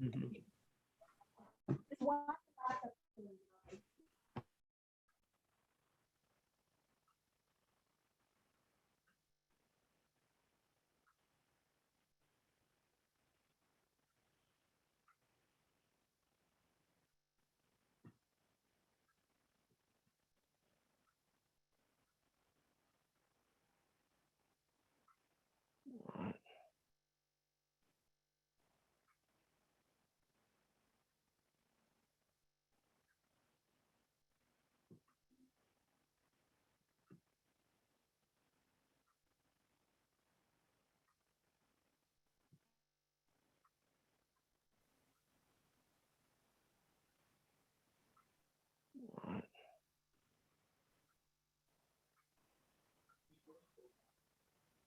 Mhm.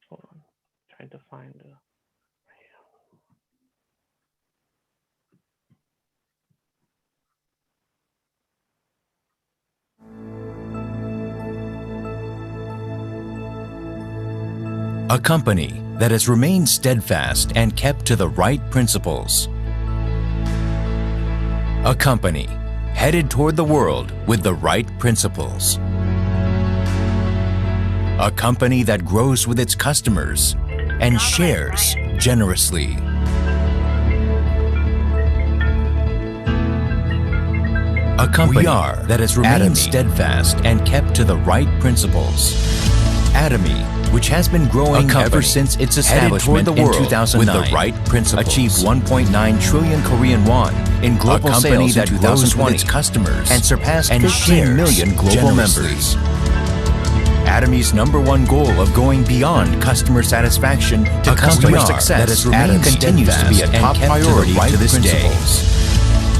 Hold on. Trying to find the. A company that has remained steadfast and kept to the right principles. A company headed toward the world with the right principles. A company that grows with its customers and shares generously. A company that has remained steadfast and kept to the right principles. Atomy, which has been growing ever since its establishment in 2009 with the right principles, achieved 1.9 trillion Korean won in global sales in 2020 with its customers and surpassed 15 million global members. Atomy's #1 goal of going beyond customer satisfaction to customer success continues to be a top priority to this day.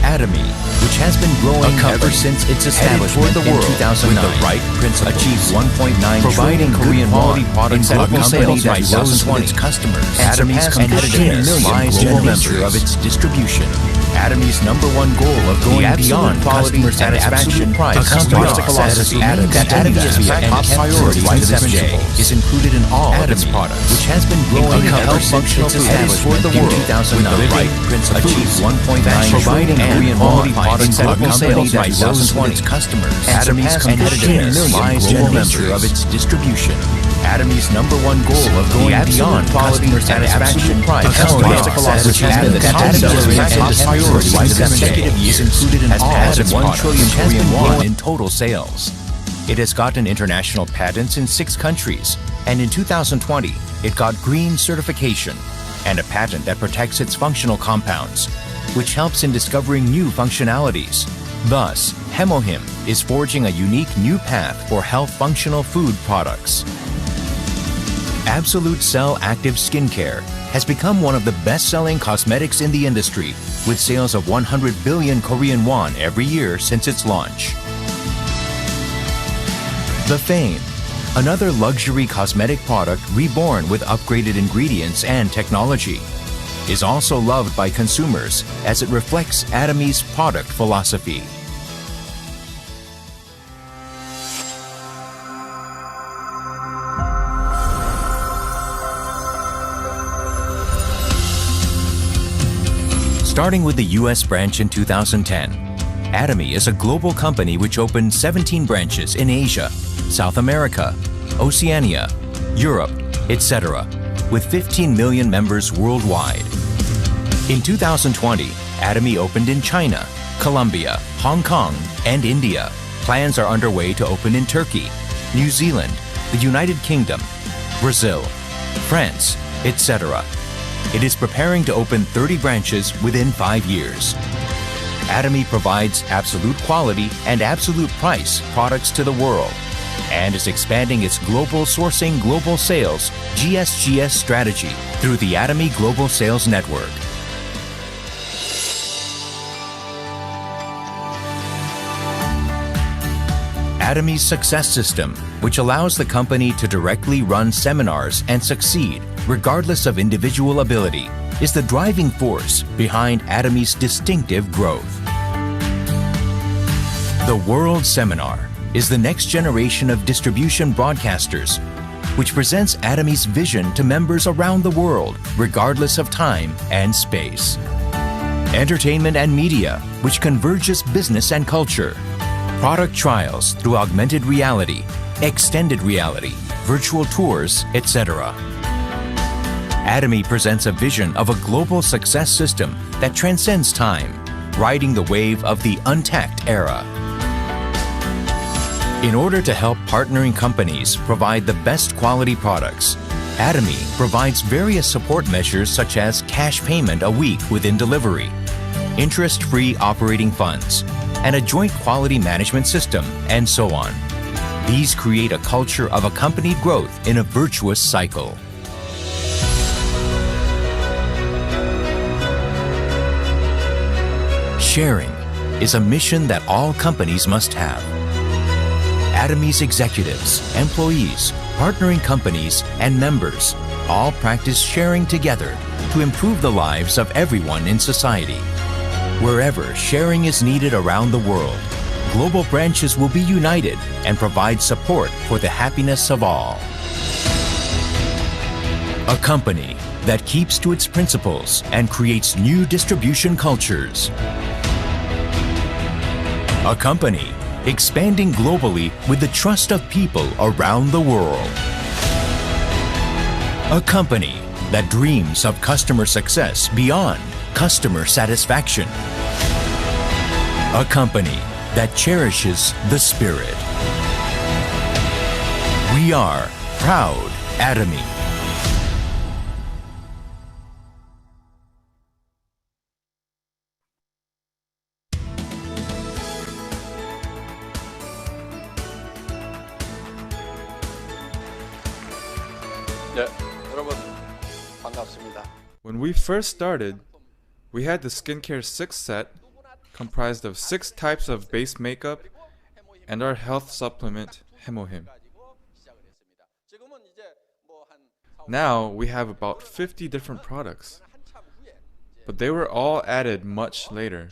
Atomy, which has been growing ever since its establishment in 2009 with the right principles, achieved 1.9 trillion Korean won in global sales by 2020 its customers and surpassed 15 million global members of its distribution. Atomy's #1 goal of going beyond customer satisfaction to customer success that Atomy is a top priority to this day is included in all of its products, which has been growing ever since its establishment in 2009 with the right principles, achieved 1.9 trillion Korean won in global sales by 2020 its customers and surpassed 15 million global members of its distribution. Atomy's #1 goal of going beyond customer satisfaction to customer success, which has been the top priority to this day, is included in all of its 1 trillion Korean won in total sales. It has gotten international patents in 6 countries, and in 2020, it got green certification and a patent that protects its functional compounds, which helps in discovering new functionalities. Thus, Hemohim is forging a unique new path for health functional food products. Absolute Cell Active Skincare has become one of the best-selling cosmetics in the industry, with sales of 100 billion Korean won every year since its launch. The Fame, another luxury cosmetic product reborn with upgraded ingredients and technology, is also loved by consumers as it reflects Atomy's product philosophy. Starting with the US branch in 2010, Atomy is a global company which opened 17 branches in Asia, South America, Oceania, Europe, etc., with 15 million members worldwide. In 2020, Atomy opened in China, Colombia, Hong Kong, and India. Plans are underway to open in Turkey, New Zealand, the United Kingdom, Brazil, France, etc. It is preparing to open 30 branches within 5 years. Atomy provides absolute quality and absolute price products to the world and is expanding its global sourcing global sales GSGS strategy through the Atomy Global Sales Network. Atomy's success system, which allows the company to directly run seminars and succeed regardless of individual ability, is the driving force behind Atomy's distinctive growth. The World Seminar is the next generation of distribution broadcasters, which presents Atomy's vision to members around the world, regardless of time and space. entertainment and media, which converges business and culture, product trials through augmented reality, extended reality, virtual tours, etc. Atomy presents a vision of a global success system that transcends time, riding the wave of the untapped era. In order to help partnering companies provide the best quality products, Atomy provides various support measures such as cash payment a week within delivery, interest-free operating funds, and a joint quality management system, and so on. These create a culture of accompanied growth in a virtuous cycle. Sharing is a mission that all companies must have. Atomy's executives, employees, partnering companies, and members all practice sharing together to improve the lives of everyone in society. Wherever sharing is needed around the world, global branches will be united and provide support for the happiness of all. A company that keeps to its principles and creates new distribution cultures. A company expanding globally with the trust of people around the world. A company that dreams of customer success beyond customer satisfaction. A company that cherishes the spirit. We are proud Atomy. 네, 여러분 반갑습니다. When we first started, we had the skincare 6 set comprised of 6 types of base makeup and our health supplement, Hemohim. Now we have about 50 different products, but they were all added much later.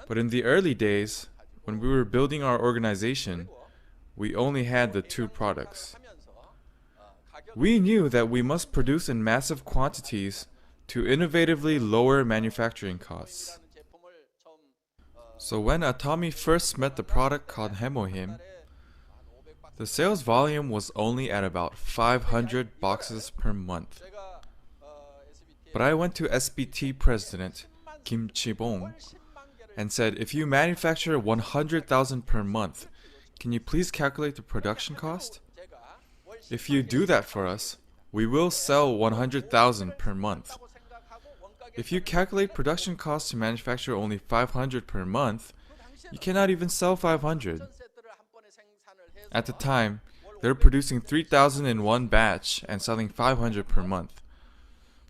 But in the early days, when we were building our organization, we only had the 2 products. We knew that we must produce in massive quantities to innovatively lower manufacturing costs. So when Atomy first met the product called Hemohim, the sales volume was only at about 500 boxes per month. But I went to SBT president Kim Chi-bong and said, if you manufacture 100,000 per month, can you please calculate the production cost? If you do that for us, we will sell 100,000 per month. If you calculate production costs to manufacture only 500 per month, you cannot even sell 500. At the time, they were producing 3,000 in one batch and selling 500 per month.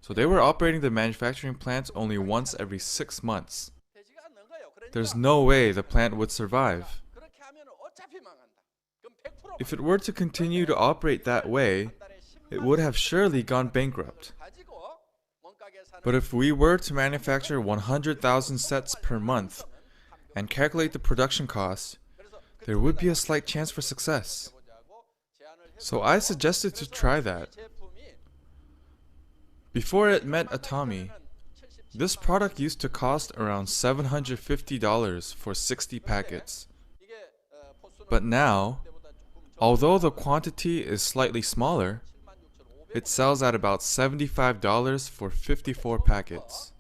So they were operating the manufacturing plants only once every 6 months. There's no way the plant would survive. If it were to continue to operate that way, it would have surely gone bankrupt. But if we were to manufacture 100,000 sets per month and calculate the production cost, there would be a slight chance for success. So I suggested to try that. Before it met Atomy, this product used to cost around $750 for 60 packets. But now, although the quantity is slightly smaller, it sells at about $75 for 54 packets.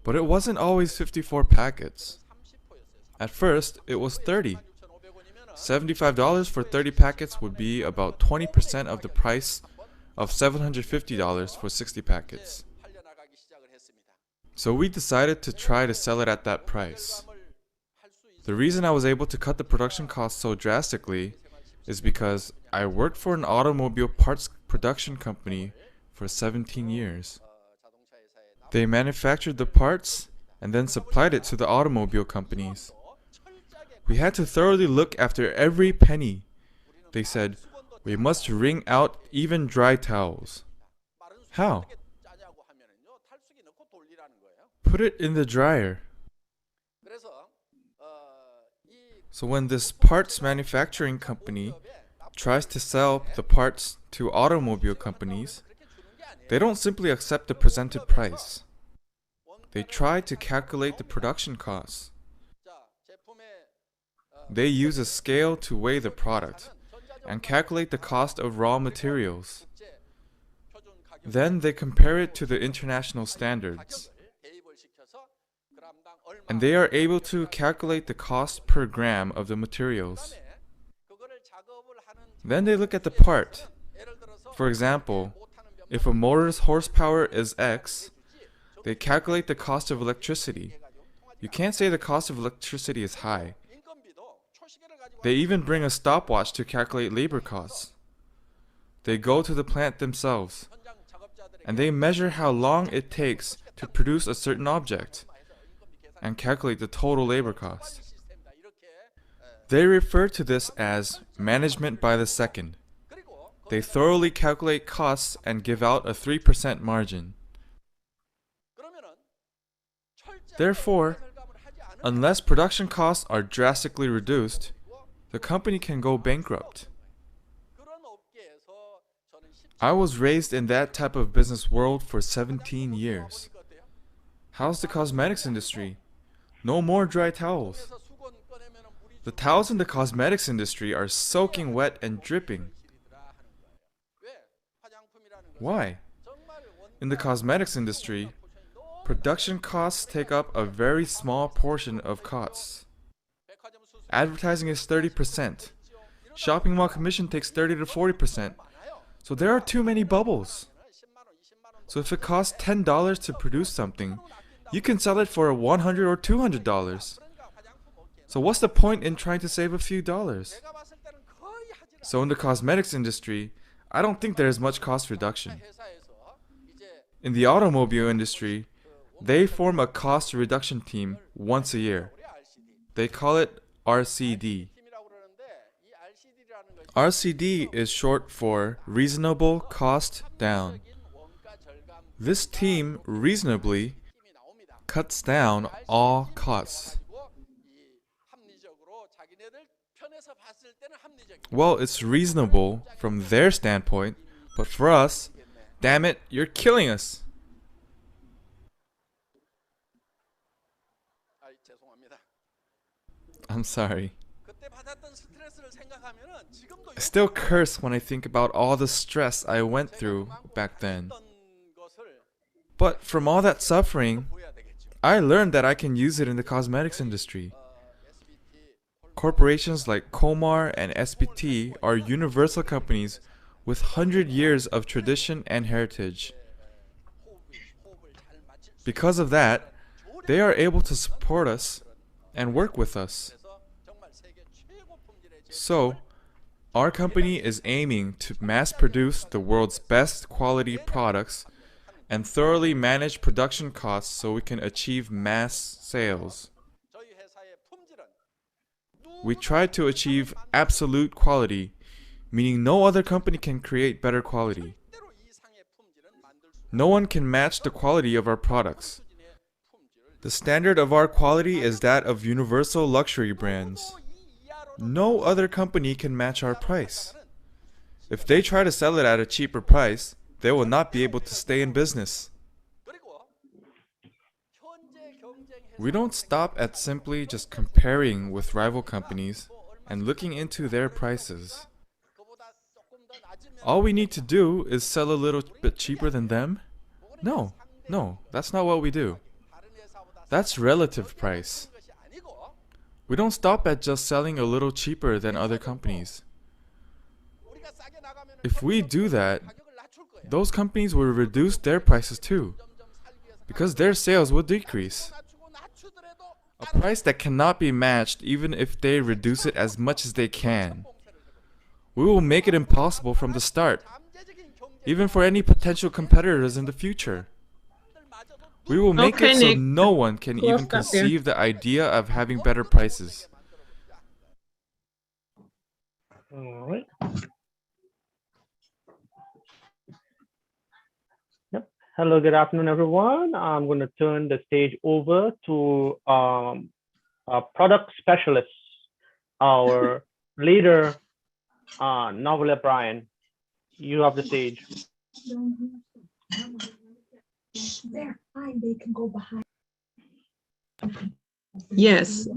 But it wasn't always 54 packets. At first, it was 30. $75 for 30 packets would be about 20% of the price of $750 for 60 packets. So we decided to try to sell it at that price. The reason I was able to cut the production cost so drastically is because I worked for an automobile parts production company for 17 years. They manufactured the parts and then supplied it to the automobile companies. We had to thoroughly look after every penny. They said, we must wring out even dry towels. How? Put it in the dryer. So when this parts manufacturing company tries to sell the parts to automobile companies, they don't simply accept the presented price. They try to calculate the production costs. They use a scale to weigh the product and calculate the cost of raw materials. Then they compare it to the international standards. And they are able to calculate the cost per gram of the materials. Then they look at the part. For example, if a motor's horsepower is X, they calculate the cost of electricity. You can't say the cost of electricity is high. They even bring a stopwatch to calculate labor costs. They go to the plant themselves, and they measure how long it takes to produce a certain object, and calculate the total labor cost. They refer to this as management by the second. They thoroughly calculate costs and give out a 3% margin. Therefore, unless production costs are drastically reduced, the company can go bankrupt. I was raised in that type of business world for 17 years. How's the cosmetics industry? No more dry towels. The towels in the cosmetics industry are soaking wet and dripping. Why? In the cosmetics industry, production costs take up a very small portion of costs. Advertising is 30%. Shopping mall commission takes 30 to 40%. So there are too many bubbles. So if it costs $10 to produce something, you can sell it for $100 or $200. So what's the point in trying to save a few dollars? So in the cosmetics industry, I don't think there is much cost reduction. In the automobile industry, they form a cost reduction team once a year. They call it RCD. RCD is short for Reasonable Cost Down. This team reasonably cuts down all costs. Well, it's reasonable from their standpoint, but for us, damn it, you're killing us. I'm sorry. I still curse when I think about all the stress I went through back then. But from all that suffering, I learned that I can use it in the cosmetics industry. Corporations like Komar and SPT are universal companies with 100 years of tradition and heritage. Because of that, they are able to support us and work with us. So, our company is aiming to mass produce the world's best quality products and thoroughly manage production costs so we can achieve mass sales. We try to achieve absolute quality, meaning no other company can create better quality. No one can match the quality of our products. The standard of our quality is that of universal luxury brands. No other company can match our price. If they try to sell it at a cheaper price, they will not be able to stay in business. We don't stop at simply just comparing with rival companies and looking into their prices. All we need to do is sell a little bit cheaper than them? No, that's not what we do. That's relative price. We don't stop at just selling a little cheaper than other companies. If we do that, those companies will reduce their prices too, because their sales will decrease. A price that cannot be matched even if they reduce it as much as they can. We will make it impossible from the start, even for any potential competitors in the future. We will make it so no one can even conceive the idea of having better prices. All right. Yep. Hello, good afternoon, everyone. I'm going to turn the stage over to our product specialist, our leader, Novelia Bryan. You have the stage. They're fine. They can go behind. Yes.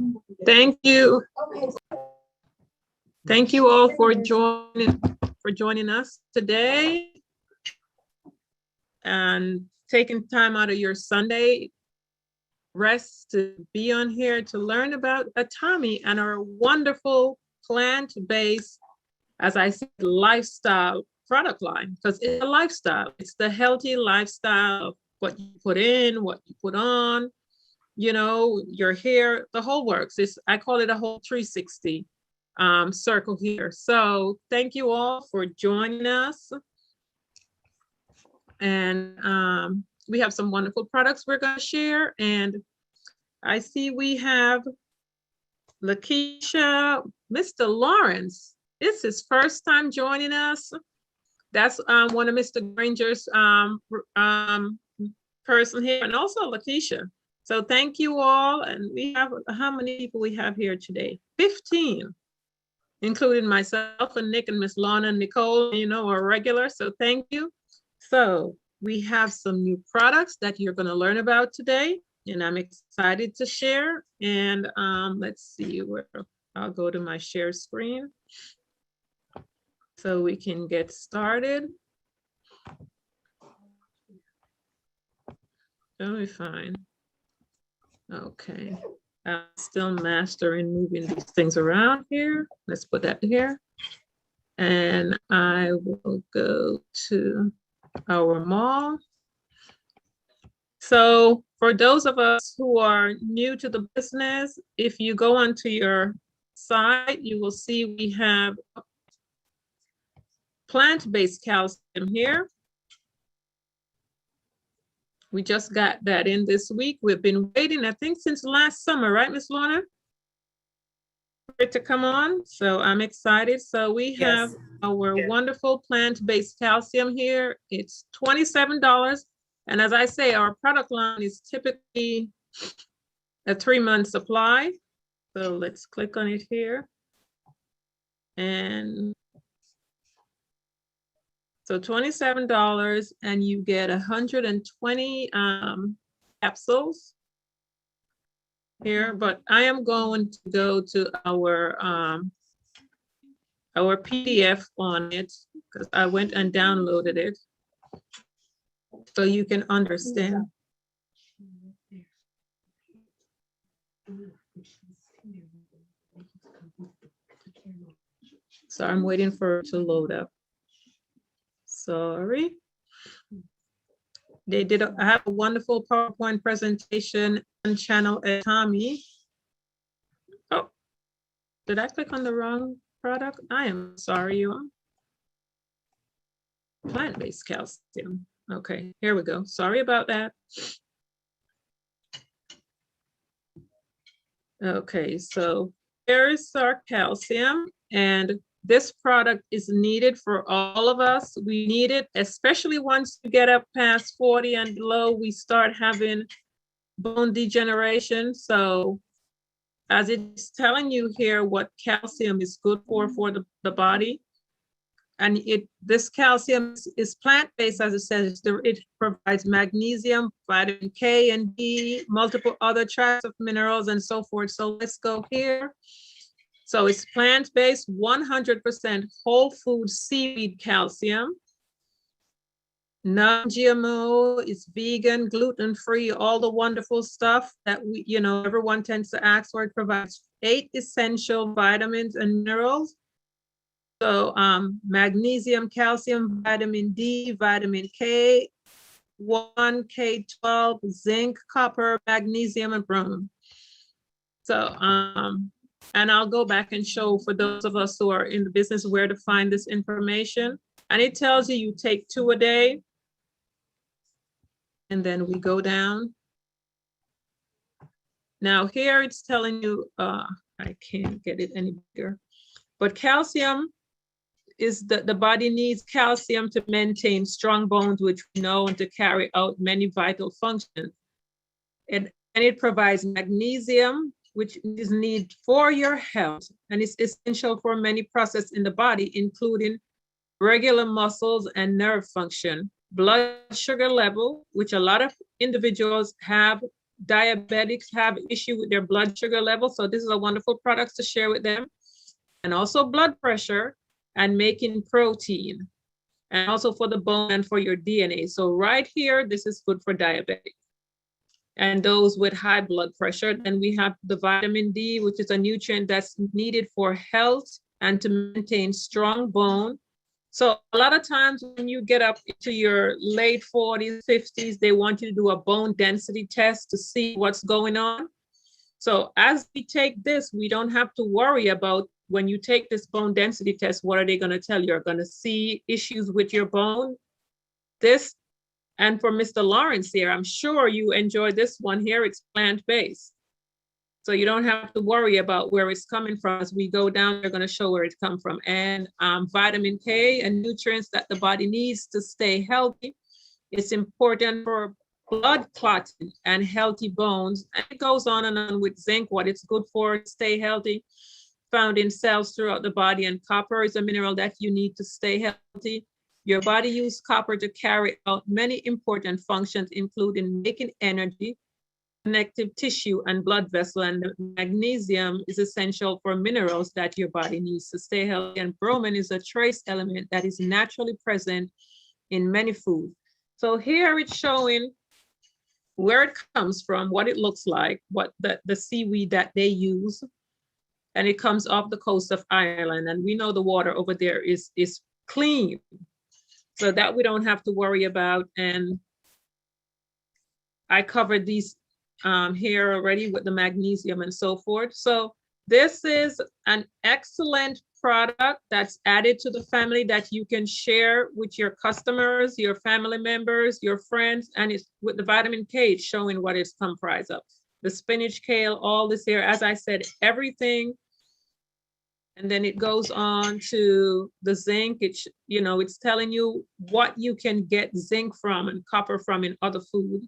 Thank you. Thank you all for joining us today and taking time out of your Sunday rest to be on here to learn about Atomy and our wonderful plant-based, as I said, lifestyle product line, because it's a lifestyle. It's the healthy lifestyle of what you put in, what you put on, you know, your hair, the whole works. I call it a whole 360 circle here. So thank you all for joining us. And we have some wonderful products we're going to share. And I see we have Lakeisha, Mr. Lawrence. It's his first time joining us. That's one of Mr. Granger's person here, and also Lakeisha. So thank you all. And we have, how many people we have here today? 15, including myself and Nick and Miss Lorna and Nicole, you know, are regular. So thank you. So we have some new products that you're going to learn about today, and I'm excited to share. And let's see where I'll go to my share screen so we can get started. Let me find. Okay. I'm still mastering moving these things around here. Let's put that here. And I will go to our mall. So for those of us who are new to the business, if you go onto your site, you will see we have plant-based calcium here. We just got that in this week. We've been waiting, I think, since last summer, right, Miss Lorna? For it to come on. So I'm excited. So we have our wonderful plant-based calcium here. It's $27. And as I say, our product line is typically a 3-month supply. So let's click on it here. And so $27, and you get 120 capsules here. But I am going to go to our PDF on it, because I went and downloaded it so you can understand. So I'm waiting for it to load up. Sorry. I have a wonderful PowerPoint presentation on channel Atomy. Oh, did I click on the wrong product? I am sorry, you all. Plant-based calcium. Okay, here we go. Sorry about that. Okay, so here's our calcium, and this product is needed for all of us. We need it, especially once you get up past 40 and below, we start having bone degeneration. So as it's telling you here what calcium is good for the body, and this calcium is plant-based, as it says. It provides magnesium, vitamin K and D, multiple other trace of minerals, and so forth. So let's go here. So it's plant-based, 100% whole food seaweed calcium, non-GMO, it's vegan, gluten-free, all the wonderful stuff that everyone tends to ask for. It provides 8 essential vitamins and minerals. So magnesium, calcium, vitamin D, vitamin K, 1K12, zinc, copper, magnesium, and bronze. So, and I'll go back and show for those of us who are in the business where to find this information. And it tells you take 2 a day. And then we go down. Now here it's telling you, I can't get it any bigger, but calcium is the body needs calcium to maintain strong bones, which we know, and to carry out many vital functions. And it provides magnesium, which is needed for your health, and it's essential for many processes in the body, including regular muscles and nerve function, blood sugar level, which a lot of individuals have diabetics have issue with their blood sugar level. So this is a wonderful product to share with them. And also blood pressure and making protein. And also for the bone and for your DNA. So right here, this is good for diabetics. And those with high blood pressure. Then we have the vitamin D, which is a nutrient that's needed for health and to maintain strong bone. So a lot of times when you get up to your late 40s, 50s, they want you to do a bone density test to see what's going on. So as we take this, we don't have to worry about when you take this bone density test, what are they going to tell you? You're going to see issues with your bone. This, and for Mr. Lawrence here, I'm sure you enjoy this one here. It's plant-based. So you don't have to worry about where it's coming from. As we go down, they're going to show where it comes from. And vitamin K and nutrients that the body needs to stay healthy. It's important for blood clotting and healthy bones. And it goes on and on with zinc, what it's good for, stay healthy, found in cells throughout the body. And copper is a mineral that you need to stay healthy. Your body uses copper to carry out many important functions, including making energy, connective tissue, and blood vessel. And magnesium is essential for minerals that your body needs to stay healthy. And bromine is a trace element that is naturally present in many foods. So here it's showing where it comes from, what it looks like, what the seaweed that they use. And it comes off the coast of Ireland. And we know the water over there is clean. So that we don't have to worry about. And I covered these here already with the magnesium and so forth. So this is an excellent product that's added to the family that you can share with your customers, your family members, your friends, and it's with the vitamin K, it's showing what it's comprised of. The spinach, kale, all this here, as I said, everything. And then it goes on to the zinc. It's, you know, it's telling you what you can get zinc from and copper from in other food.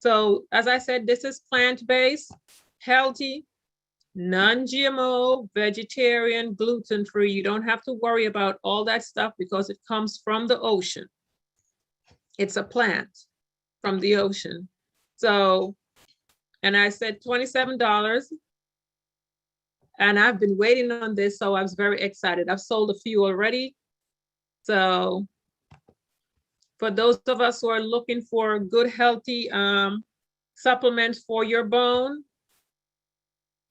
So as I said, this is plant-based, healthy, non-GMO, vegetarian, gluten-free. You don't have to worry about all that stuff because it comes from the ocean. It's a plant from the ocean. So, and I said $27. And I've been waiting on this, so I was very excited. I've sold a few already. So for those of us who are looking for good, healthy supplements for your bone,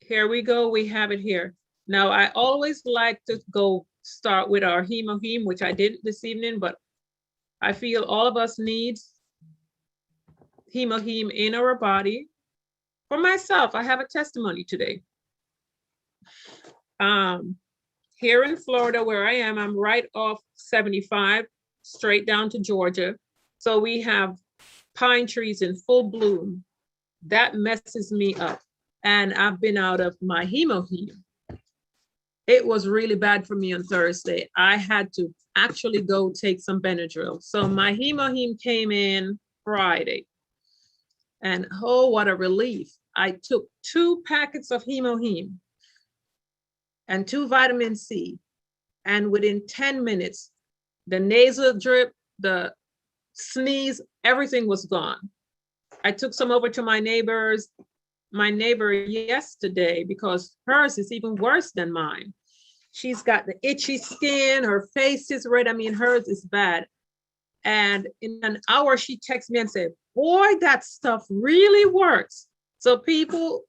here we go. We have it here. Now, I always like to start with our Hemohim, which I did this evening, but I feel all of us need Hemohim in our body. For myself, I have a testimony today. Here in Florida, where I am, I'm right off 75, straight down to Georgia. So we have pine trees in full bloom. That messes me up. And I've been out of my Hemohim. It was really bad for me on Thursday. I had to actually go take some Benadryl. So my Hemohim came in Friday. And oh, what a relief. I took 2 packets of Hemohim and 2 vitamin C. And within 10 minutes, the nasal drip, the sneeze, everything was gone. I took some over to my neighbor yesterday because hers is even worse than mine. She's got the itchy skin, her face is red. I mean, hers is bad. And in an hour, she texts me and said, boy, that stuff really works. So people,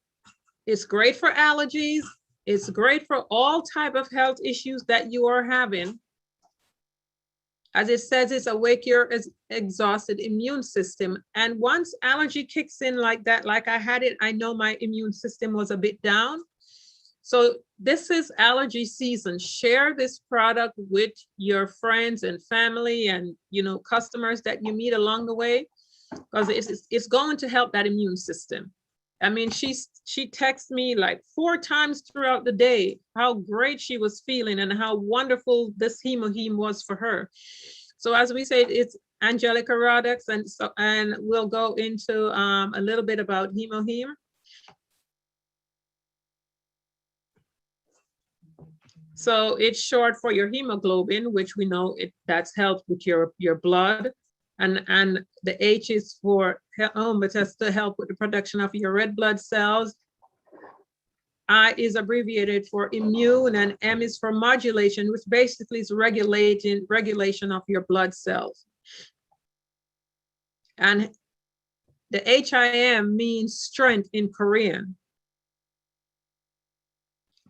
it's great for allergies. It's great for all type of health issues that you are having. As it says, it's awake your exhausted immune system. And once allergy kicks in like that, like I had it, I know my immune system was a bit down. So this is allergy season. Share this product with your friends and family and, you know, customers that you meet along the way, because it's going to help that immune system. I mean, she texted me like 4 times throughout the day how great she was feeling and how wonderful this Hemohim was for her. So as we said, it's Angelica Rodux, and we'll go into a little bit about Hemohim. So it's short for your hemoglobin, which we know that's helped with your blood. And the H is for it has to help with the production of your red blood cells. I is abbreviated for immune, and M is for modulation, which basically is regulation of your blood cells. And the HIM means strength in Korean.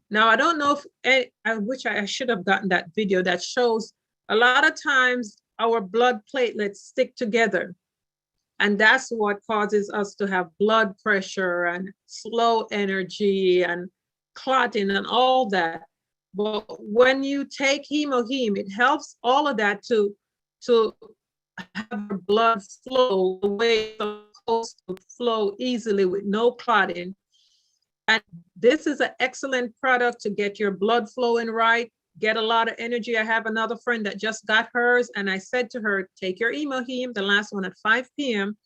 Now, I don't know if, I wish I should have gotten that video that shows a lot of times our blood platelets stick together. And that's what causes us to have blood pressure and slow energy and clotting and all that. But when you take Hemohim, it helps all of that to have blood flow the way it's supposed to flow easily with no clotting. And this is an excellent product to get your blood flowing right, get a lot of energy. I have another friend that just got hers, and I said to her, take your Hemohim, the last one at 5 p.m.,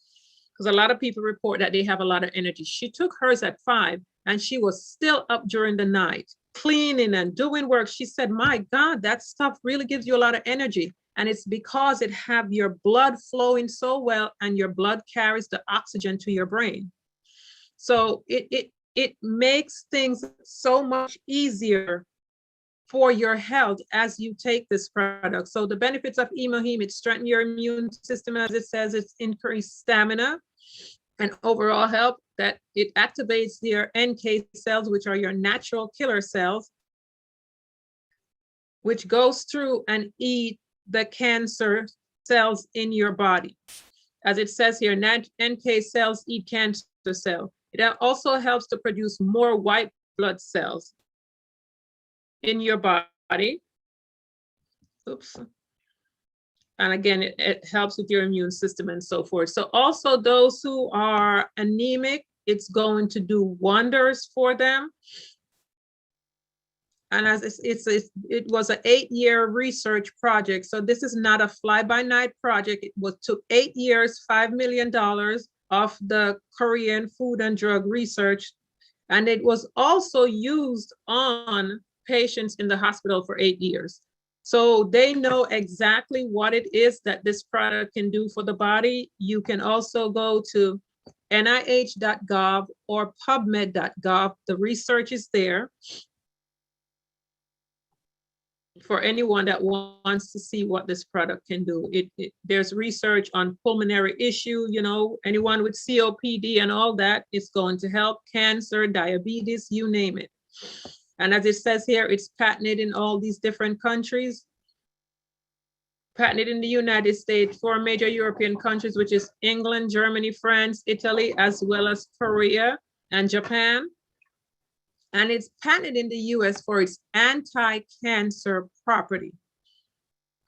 because a lot of people report that they have a lot of energy. She took hers at 5, and she was still up during the night, cleaning and doing work. She said, my God, that stuff really gives you a lot of energy. And it's because it have your blood flowing so well, and your blood carries the oxygen to your brain. So it makes things so much easier for your health as you take this product. So the benefits of Hemohim, it strengthens your immune system, as it says, it's increased stamina and overall health, that it activates your NK cells, which are your natural killer cells, which goes through and eat the cancer cells in your body. As it says here, NK cells eat cancer cells. It also helps to produce more white blood cells in your body. Oops. And again, it helps with your immune system and so forth. So also those who are anemic, it's going to do wonders for them. And as it was an 8-year research project. So this is not a fly-by-night project. It took 8 years, $5 million of the Korean Food and Drug Research. And it was also used on patients in the hospital for 8 years. So they know exactly what it is that this product can do for the body. You can also go to nih.gov or pubmed.gov. The research is there for anyone that wants to see what this product can do. There's research on pulmonary issue, anyone with COPD and all that, it's going to help. Cancer, diabetes, you name it. And as it says here, it's patented in all these different countries. Patented in the United States, 4 major European countries, which is England, Germany, France, Italy, as well as Korea and Japan. And it's patented in the US for its anti-cancer property.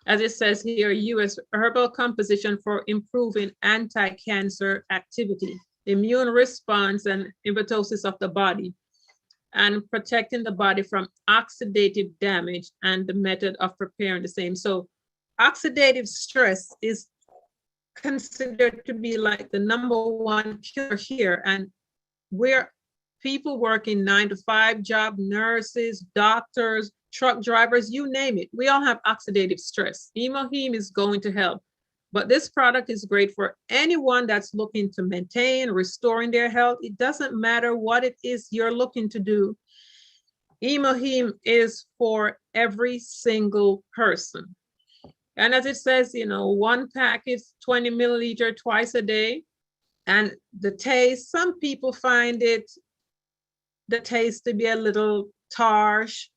As it says here, US herbal composition for improving anti-cancer activity, immune response and apoptosis of the body, and protecting the body from oxidative damage, and the method of preparing the same. So oxidative stress is considered to be like the #1 cure here. And where people working 9-to-5 job, nurses, doctors, truck drivers, you name it, we all have oxidative stress. Hemohim is going to help. But this product is great for anyone that's looking to maintain, restoring their health. It doesn't matter what it is you're looking to do. Hemohim is for every single person. And as it says, 1 pack is 20 milliliter twice a day. And the taste, some people find the taste to be a little harsh.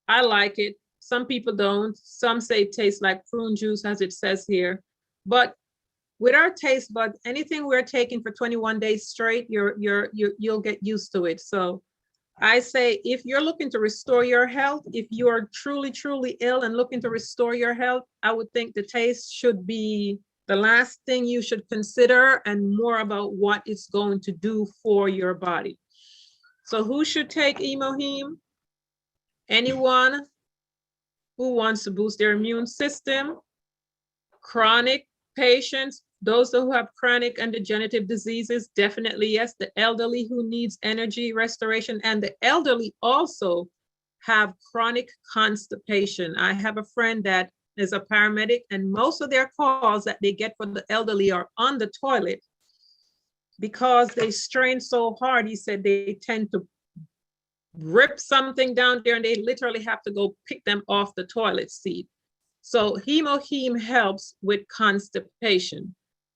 I like it. Some people don't. Some say it tastes like prune juice, as it says here. But with our taste buds, anything we're taking for 21 days straight, you'll get used to it. So I say, if you're looking to restore your health, if you are truly, truly ill and looking to restore your health, I would think the taste should be the last thing you should consider, and more about what it's going to do for your body. So who should take Hemohim? Anyone who wants to boost their immune system, chronic patients, those who have chronic and degenerative diseases, definitely yes. The elderly who needs energy restoration, and the elderly also have chronic constipation. I have a friend that is a paramedic, and most of their calls that they get for the elderly are on the toilet because they strain so hard. He said they tend to rip something down there and they literally have to go pick them off the toilet seat. So Hemohim helps with constipation.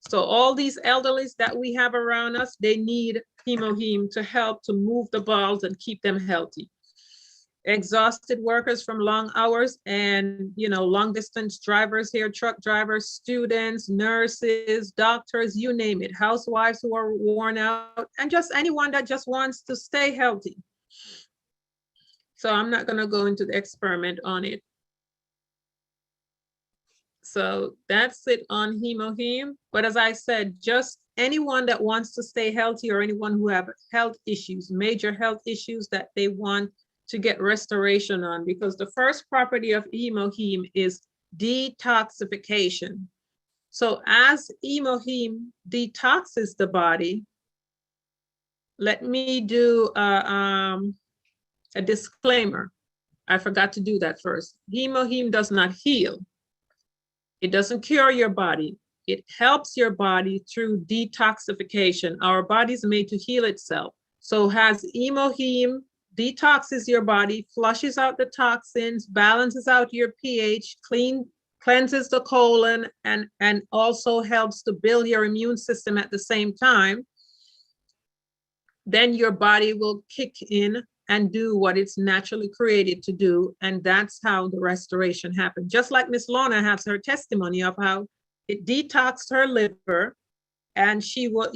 So all these elderlies that we have around us, they need Hemohim to help to move the bowels and keep them healthy. Exhausted workers from long hours and, long distance drivers here, truck drivers, students, nurses, doctors, you name it, housewives who are worn out, and just anyone that just wants to stay healthy. So I'm not going to go into the experiment on it. So that's it on Hemohim. But as I said, just anyone that wants to stay healthy or anyone who have health issues, major health issues that they want to get restoration on, because the first property of Hemohim is detoxification. So as Hemohim detoxes the body, let me do a disclaimer. I forgot to do that first. Hemohim does not heal. It doesn't cure your body. It helps your body through detoxification. Our body's made to heal itself. So has Hemohim detoxes your body, flushes out the toxins, balances out your pH, cleanses the colon, and also helps to build your immune system at the same time, then your body will kick in and do what it's naturally created to do. And that's how the restoration happened. Just like Miss Lorna has her testimony of how it detoxed her liver, and she was,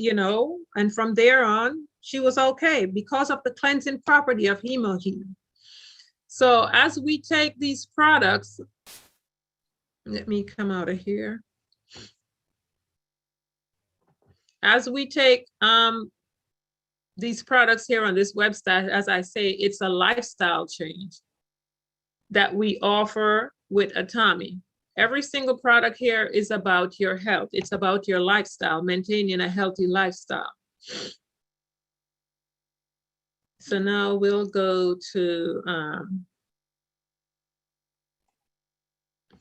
and from there on, she was okay because of the cleansing property of Hemohim. So as we take these products, let me come out of here. As we take these products here on this website, as I say, it's a lifestyle change that we offer with Atomy. Every single product here is about your health. It's about your lifestyle, maintaining a healthy lifestyle. So now we'll go to,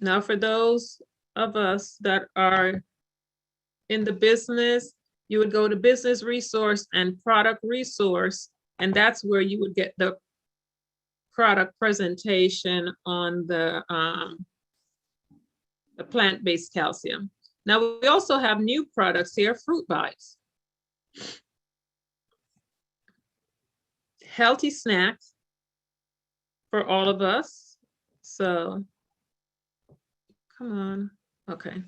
now for those of us that are in the business, you would go to business resource and product resource, and that's where you would get the product presentation on the plant-based calcium. Now we also have new products here, fruit bites. Healthy snacks for all of us. So, come on, okay.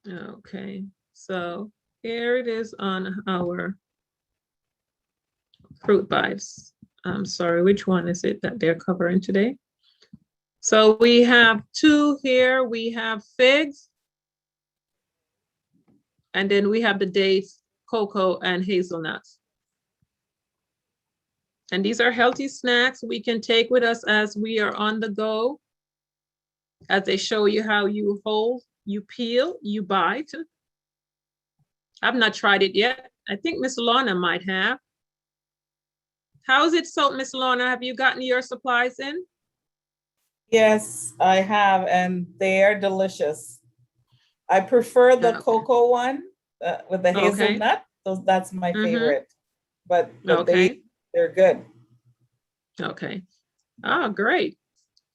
Okay, so here it is on our fruit bites. I'm sorry, which one is it that they're covering today? So we have two here. We have figs, and then we have the dates, cocoa, and hazelnuts. And these are healthy snacks we can take with us as we are on the go, as they show you how you hold, you peel, you bite. I've not tried it yet. I think Miss Lorna might have. How is it sold, Miss Lorna? Have you gotten your supplies in? Yes, I have, and they are delicious. I prefer the cocoa one with the hazelnut. That's my favorite. But they're good. Okay. Oh, great.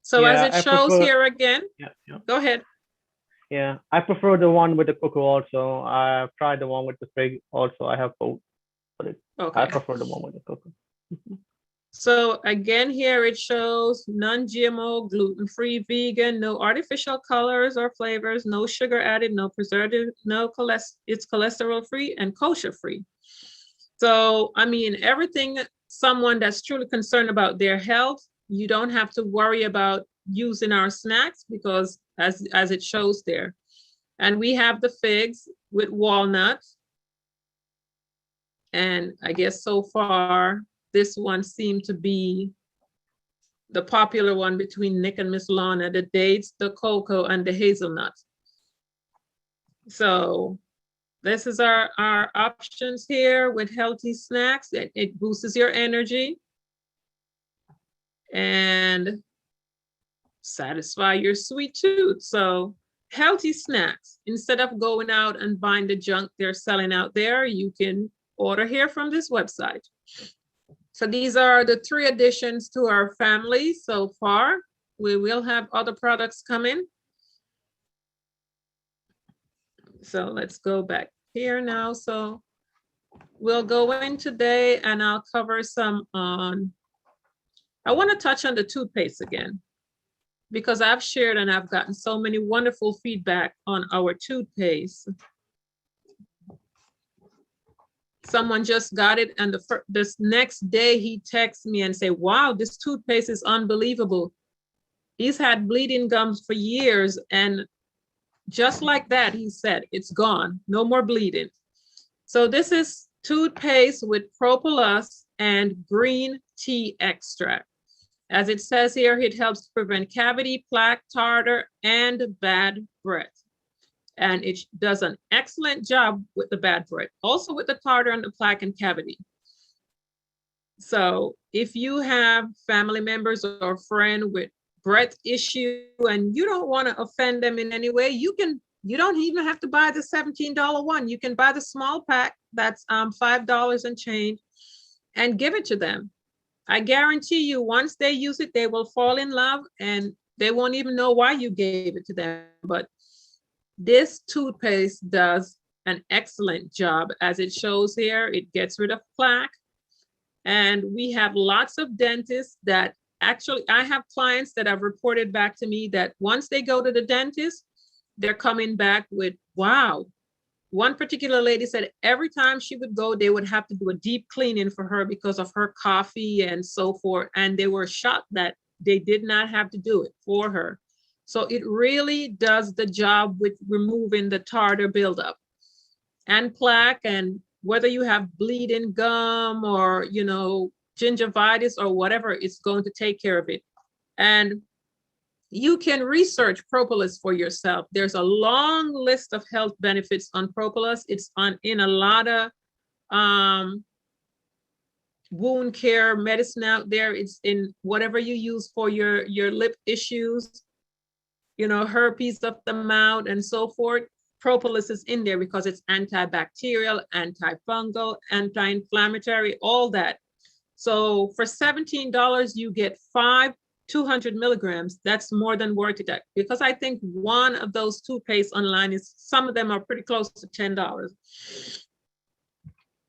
So as it shows here again, go ahead. Yeah, I prefer the one with the cocoa also. I've tried the one with the fig also. I have both, but I prefer the one with the cocoa. So again, here it shows non-GMO, gluten-free, vegan, no artificial colors or flavors, no sugar added, no preservative, no cholesterol, it's cholesterol-free and kosher-free. So, I mean, everything, someone that's truly concerned about their health, you don't have to worry about using our snacks because as it shows there. And we have the figs with walnuts. And I guess so far, this one seemed to be the popular one between Nick and Miss Lorna, the dates, the cocoa, and the hazelnuts. So this is our options here with healthy snacks. It boosts your energy. and satisfy your sweet tooth. So healthy snacks, instead of going out and buying the junk they're selling out there, you can order here from this website. So these are the 3 additions to our family so far. We will have other products coming. So let's go back here now. So we'll go in today and I'll cover some on, I want to touch on the toothpaste again, because I've shared and I've gotten so many wonderful feedback on our toothpaste. Someone just got it, and this next day he texts me and say, wow, this toothpaste is unbelievable. He's had bleeding gums for years, and just like that, he said, it's gone, no more bleeding. So this is toothpaste with propolis and green tea extract. As it says here, it helps to prevent cavity, plaque, tartar, and bad breath. And it does an excellent job with the bad breath, also with the tartar and the plaque and cavity. So if you have family members or a friend with breath issue and you don't want to offend them in any way, you don't even have to buy the $17 one. You can buy the small pack that's $5 and change and give it to them. I guarantee you, once they use it, they will fall in love and they won't even know why you gave it to them. But this toothpaste does an excellent job. As it shows here, it gets rid of plaque. And we have lots of dentists that actually, I have clients that have reported back to me that once they go to the dentist, they're coming back with, wow. One particular lady said every time she would go, they would have to do a deep cleaning for her because of her coffee and so forth. And they were shocked that they did not have to do it for her. So it really does the job with removing the tartar buildup and plaque, and whether you have bleeding gum or, gingivitis or whatever, it's going to take care of it. And you can research propolis for yourself. There's a long list of health benefits on propolis. It's in a lot of wound care medicine out there. It's in whatever you use for your lip issues, herpes of the mouth and so forth. Propolis is in there because it's antibacterial, antifungal, anti-inflammatory, all that. So for $17, you get 200 milligrams. That's more than worth it, because I think one of those toothpaste online some of them are pretty close to $10.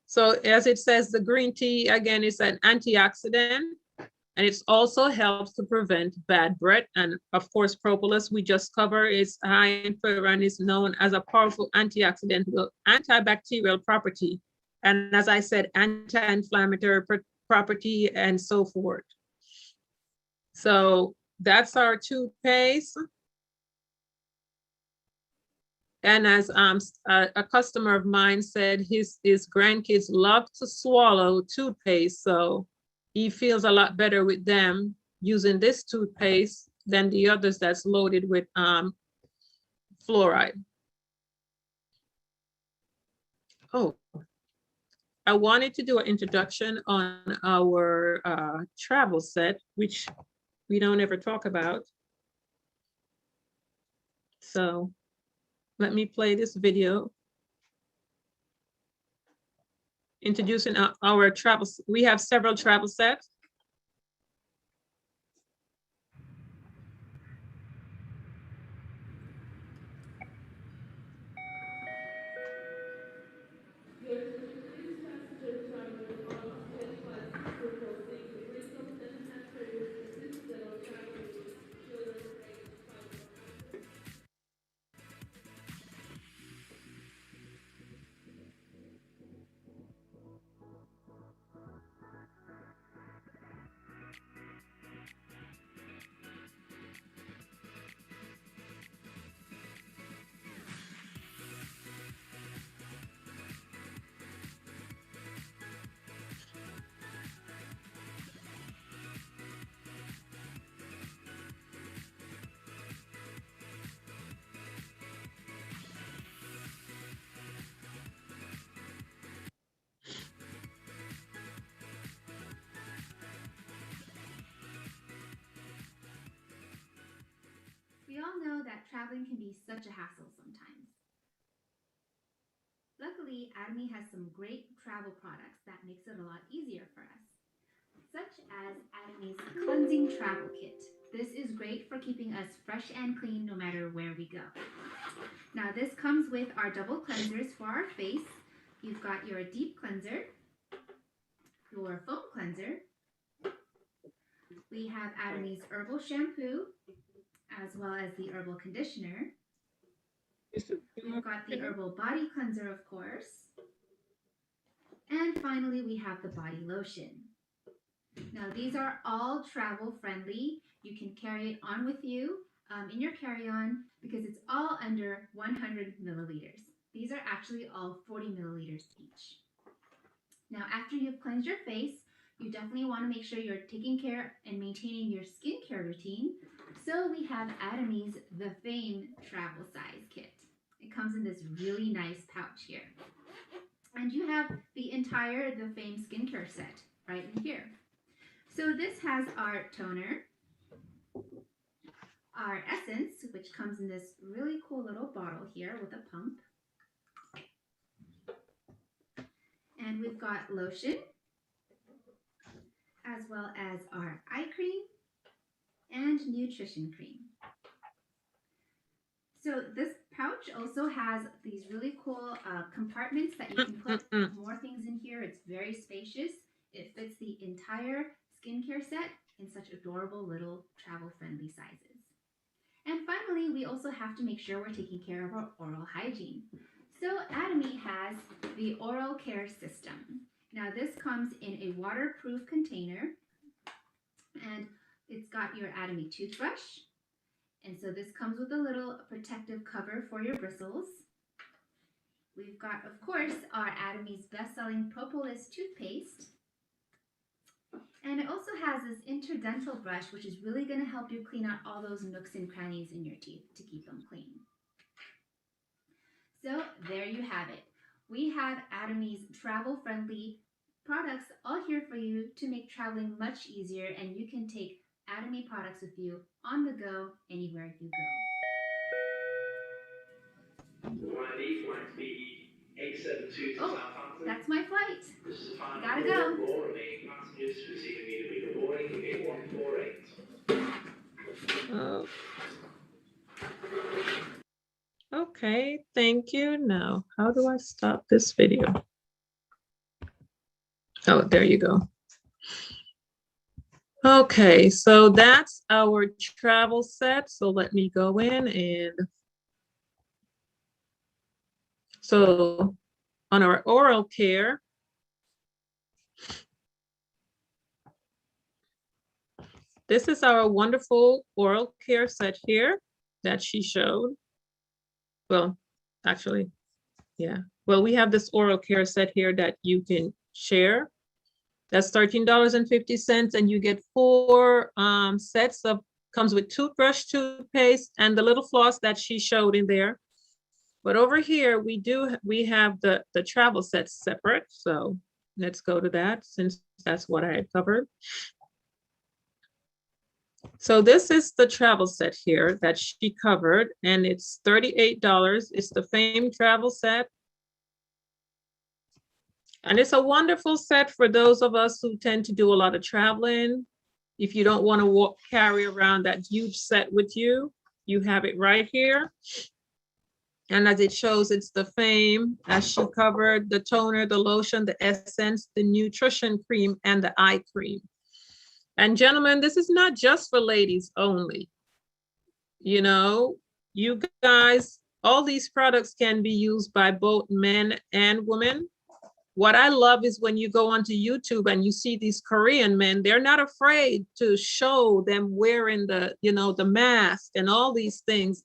So as it says, the green tea, again, is an antioxidant, and it also helps to prevent bad breath. And of course, propolis, we just cover, is high in fiber and is known as a powerful antioxidant with antibacterial property. And as I said, anti-inflammatory property and so forth. So that's our toothpaste. And as a customer of mine said, his grandkids love to swallow toothpaste. So he feels a lot better with them using this toothpaste than the others that's loaded with fluoride. Oh, I wanted to do an introduction on our travel set, which we don't ever talk about. So let me play this video. Introducing our travel. We have several travel sets. traveling can be such a hassle sometimes. Luckily, Atomy has some great travel products that makes it a lot easier for us, such as Atomy's Cleansing Travel Kit. This is great for keeping us fresh and clean no matter where we go. Now this comes with our double cleansers for our face. You've got your deep cleanser, your foam cleanser. We have Atomy's herbal shampoo, as well as the herbal conditioner. We've got the herbal body cleanser, of course. And finally, we have the body lotion. Now, these are all travel friendly. You can carry it on with you in your carry-on because it's all under 100 milliliters. These are actually all 40 milliliters each. Now, after you've cleansed your face, you definitely want to make sure you're taking care and maintaining your skincare routine. So we have Atomy's The Fame Travel Size Kit. It comes in this really nice pouch here. And you have the entire The Fame skincare set right in here. So this has our toner, our essence, which comes in this really cool little bottle here with a pump. And we've got lotion, as well as our eye cream and nutrition cream. So this pouch also has these really cool compartments that you can put more things in here. It's very spacious. It fits the entire skincare set in such adorable little travel-friendly sizes. And finally, we also have to make sure we're taking care of our oral hygiene. So Atomy has the Oral Care System. Now this comes in a waterproof container, and it's got your Atomy toothbrush. And so this comes with a little protective cover for your bristles. We've got, of course, our Atomy's best-selling Propolis toothpaste. And it also has this interdental brush, which is really going to help you clean out all those nooks and crannies in your teeth to keep them clean. So there you have it. We have Atomy's travel-friendly products all here for you to make traveling much easier, and you can take Atomy products with you on the go anywhere you go. Oh, that's my flight. Gotta go. Okay, thank you. Now, how do I stop this video? Oh, there you go. Okay, so that's our travel set. So let me go in and so on our oral care, this is our wonderful oral care set here that she showed. Well, actually, yeah. Well, we have this oral care set here that you can share. That's $13.50, and you get 4 sets of, comes with toothbrush, toothpaste, and the little floss that she showed in there. But over here, we have the travel sets separate. So let's go to that since that's what I had covered. So this is the travel set here that she covered, and it's $38. It's the Fame travel set. And it's a wonderful set for those of us who tend to do a lot of traveling. If you don't want to carry around that huge set with you, you have it right here. And as it shows, it's the Fame, as she covered, the toner, the lotion, the essence, the nutrition cream, and the eye cream. And gentlemen, this is not just for ladies only. You know, you guys, all these products can be used by both men and women. What I love is when you go onto YouTube and you see these Korean men, they're not afraid to show them wearing the, you know, the mask and all these things.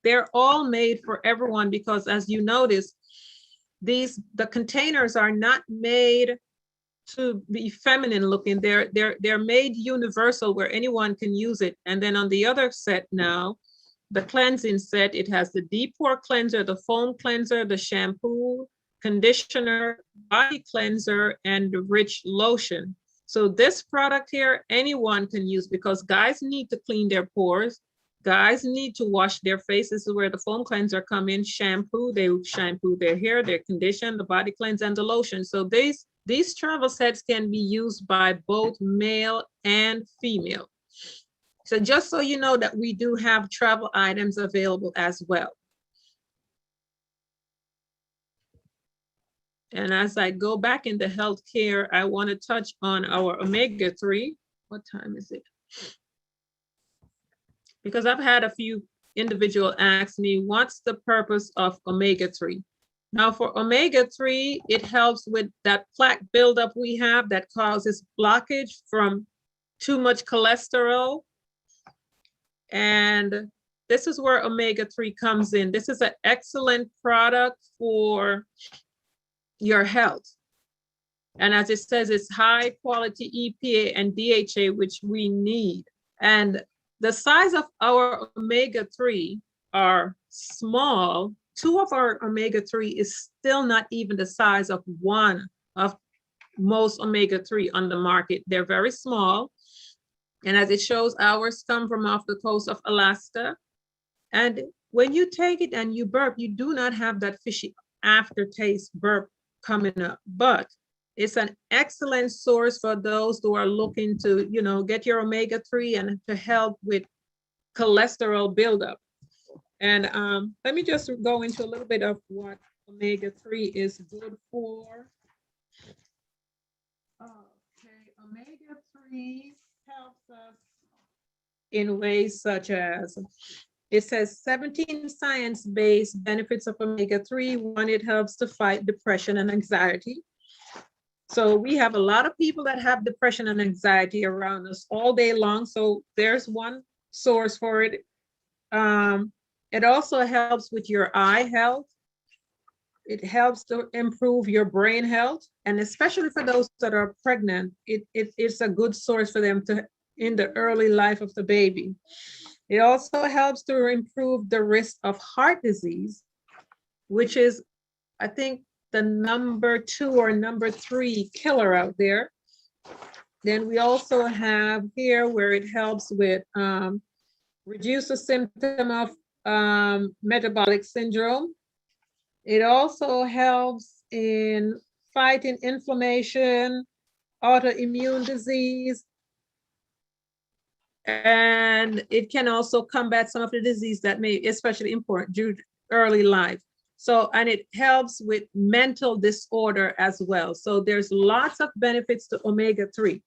They're all made for everyone because, as you notice, the containers are not made to be feminine looking. They're made universal where anyone can use it. And then on the other set now, the cleansing set, it has the deep pore cleanser, the foam cleanser, the shampoo, conditioner, body cleanser, and the rich lotion. So this product here, anyone can use because guys need to clean their pores. Guys need to wash their face. This is where the foam cleanser come in. Shampoo, they shampoo their hair, their condition, the body cleanse, and the lotion. So these travel sets can be used by both male and female. So just so you know that we do have travel items available as well. And as I go back into healthcare, I want to touch on our omega-3. What time is it? Because I've had a few individuals ask me, what's the purpose of omega-3? Now for omega-3, it helps with that plaque buildup we have that causes blockage from too much cholesterol. And this is where omega-3 comes in. This is an excellent product for your health. And as it says, it's high quality EPA and DHA, which we need. And the size of our omega-3 are small. 2 of our omega-3 is still not even the size of one of most omega-3 on the market. They're very small. And as it shows, ours come from off the coast of Alaska. And when you take it and you burp, you do not have that fishy aftertaste burp coming up. But it's an excellent source for those who are looking to, you know, get your omega-3 and to help with cholesterol buildup. And let me just go into a little bit of what omega-3 is good for. Okay, omega-3 helps us in ways such as, it says 17 science-based benefits of omega-3. One, it helps to fight depression and anxiety. So we have a lot of people that have depression and anxiety around us all day long. So there's one source for it. It also helps with your eye health. It helps to improve your brain health. And especially for those that are pregnant, it's a good source for them to in the early life of the baby. It also helps to improve the risk of heart disease, which is, I think, the number 2 or number 3 killer out there. Then we also have here where it helps with reduce the symptom of metabolic syndrome. It also helps in fighting inflammation, autoimmune disease, and it can also combat some of the disease that may especially important due to early life. So, and it helps with mental disorder as well. So there's lots of benefits to omega-3.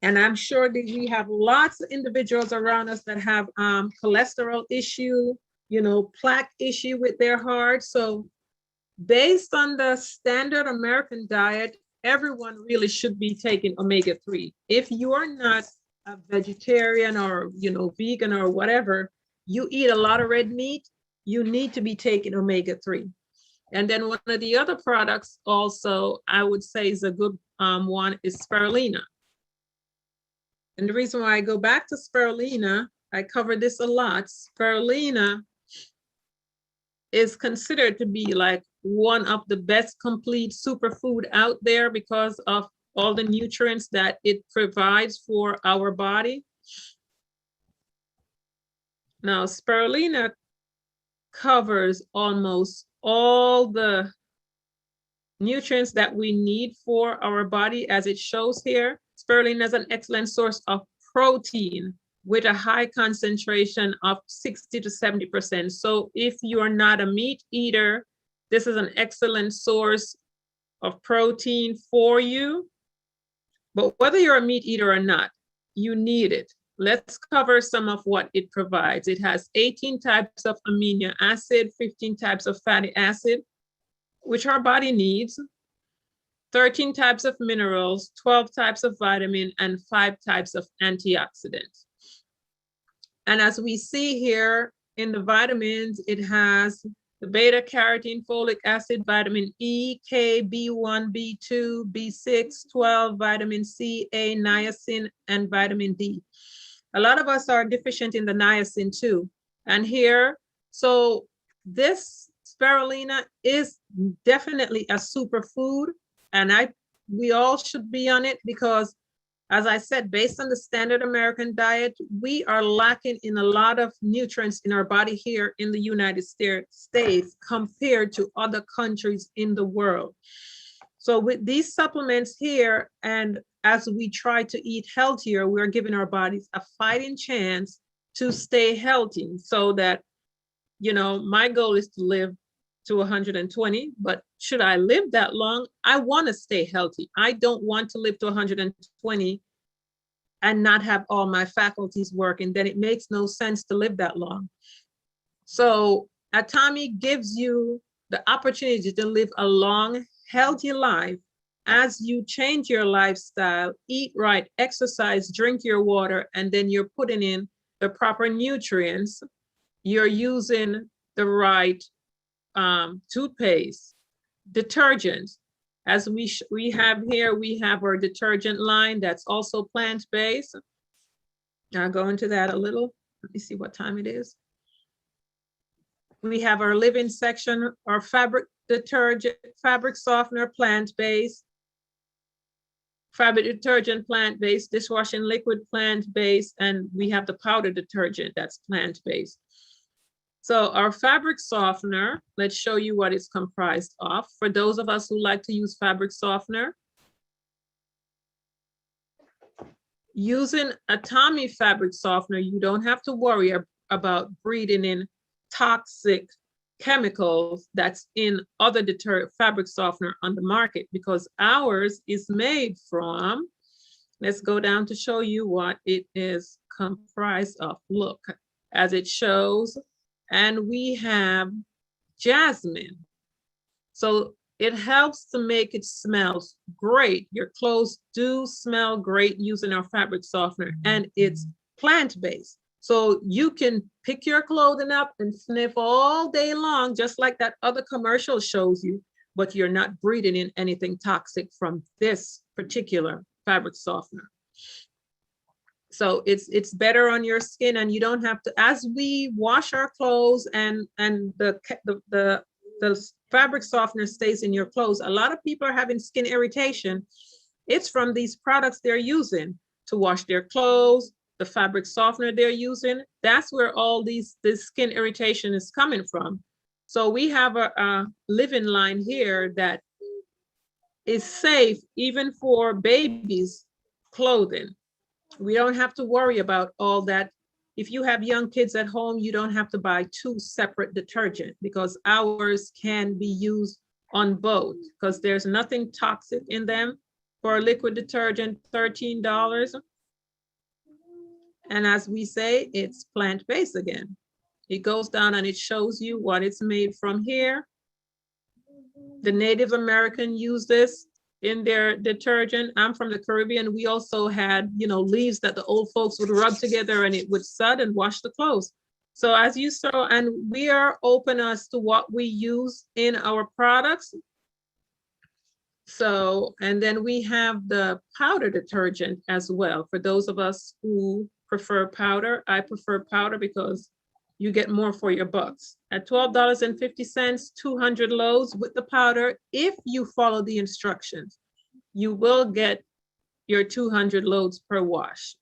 And I'm sure that we have lots of individuals around us that have cholesterol issue, you know, plaque issue with their heart. So based on the standard American diet, everyone really should be taking omega-3. If you are not a vegetarian or, you know, vegan or whatever, you eat a lot of red meat, you need to be taking omega-3. And then one of the other products also I would say is a good one is spirulina. And the reason why I go back to spirulina, I cover this a lot. Spirulina is considered to be like one of the best complete superfood out there because of all the nutrients that it provides for our body. Now, spirulina covers almost all the nutrients that we need for our body, as it shows here. Spirulina is an excellent source of protein with a high concentration of 60 to 70%. So if you are not a meat eater, this is an excellent source of protein for you. But whether you're a meat eater or not, you need it. Let's cover some of what it provides. It has 18 types of amino acid, 15 types of fatty acid, which our body needs, 13 types of minerals, 12 types of vitamin, and 5 types of antioxidants. And as we see here in the vitamins, it has the beta carotene, folic acid, vitamin E, K, B1, B2, B6, 12, vitamin C, A, niacin, and vitamin D. A lot of us are deficient in the niacin too. And here, so this spirulina is definitely a superfood, and we all should be on it because as I said, based on the standard American diet, we are lacking in a lot of nutrients in our body here in the United States compared to other countries in the world. So with these supplements here, and as we try to eat healthier, we're giving our bodies a fighting chance to stay healthy, so that, you know, my goal is to live to 120, but should I live that long? I want to stay healthy. I don't want to live to 120 and not have all my faculties working. Then it makes no sense to live that long. So Atomy gives you the opportunity to live a long, healthy life as you change your lifestyle, eat right, exercise, drink your water, and then you're putting in the proper nutrients. You're using the right toothpaste, detergent. As we have here, we have our detergent line that's also plant-based. I'll go into that a little. Let me see what time it is. We have our living section, our fabric detergent, fabric softener, plant-based, fabric detergent, plant-based, dishwashing liquid, plant-based, and we have the powder detergent that's plant-based. So our fabric softener, let's show you what it's comprised of. For those of us who like to use fabric softener, using Atomy fabric softener, you don't have to worry about breathing in toxic chemicals that's in other fabric softener on the market, because ours is made from, let's go down to show you what it is comprised of. Look, as it shows, and we have jasmine. So it helps to make it smell great. Your clothes do smell great using our fabric softener, and it's plant-based. So you can pick your clothing up and sniff all day long, just like that other commercial shows you, but you're not breathing in anything toxic from this particular fabric softener. So it's better on your skin, and you don't have to, as we wash our clothes and the fabric softener stays in your clothes. A lot of people are having skin irritation. It's from these products they're using to wash their clothes, the fabric softener they're using. That's where all this skin irritation is coming from. So we have a living line here that is safe even for babies' clothing. We don't have to worry about all that. If you have young kids at home, you don't have to buy 2 separate detergents, because ours can be used on both, because there's nothing toxic in them. For a liquid detergent, $13. And as we say, it's plant-based again. It goes down and it shows you what it's made from here. The Native American use this in their detergent. I'm from the Caribbean. We also had, you know, leaves that the old folks would rub together and it would sud and wash the clothes. So as you saw, and we are open as to what we use in our products. So, and then we have the powder detergent as well. For those of us who prefer powder, I prefer powder because you get more for your bucks. At $12.50, 200 loads with the powder. If you follow the instructions, you will get your 200 loads per wash.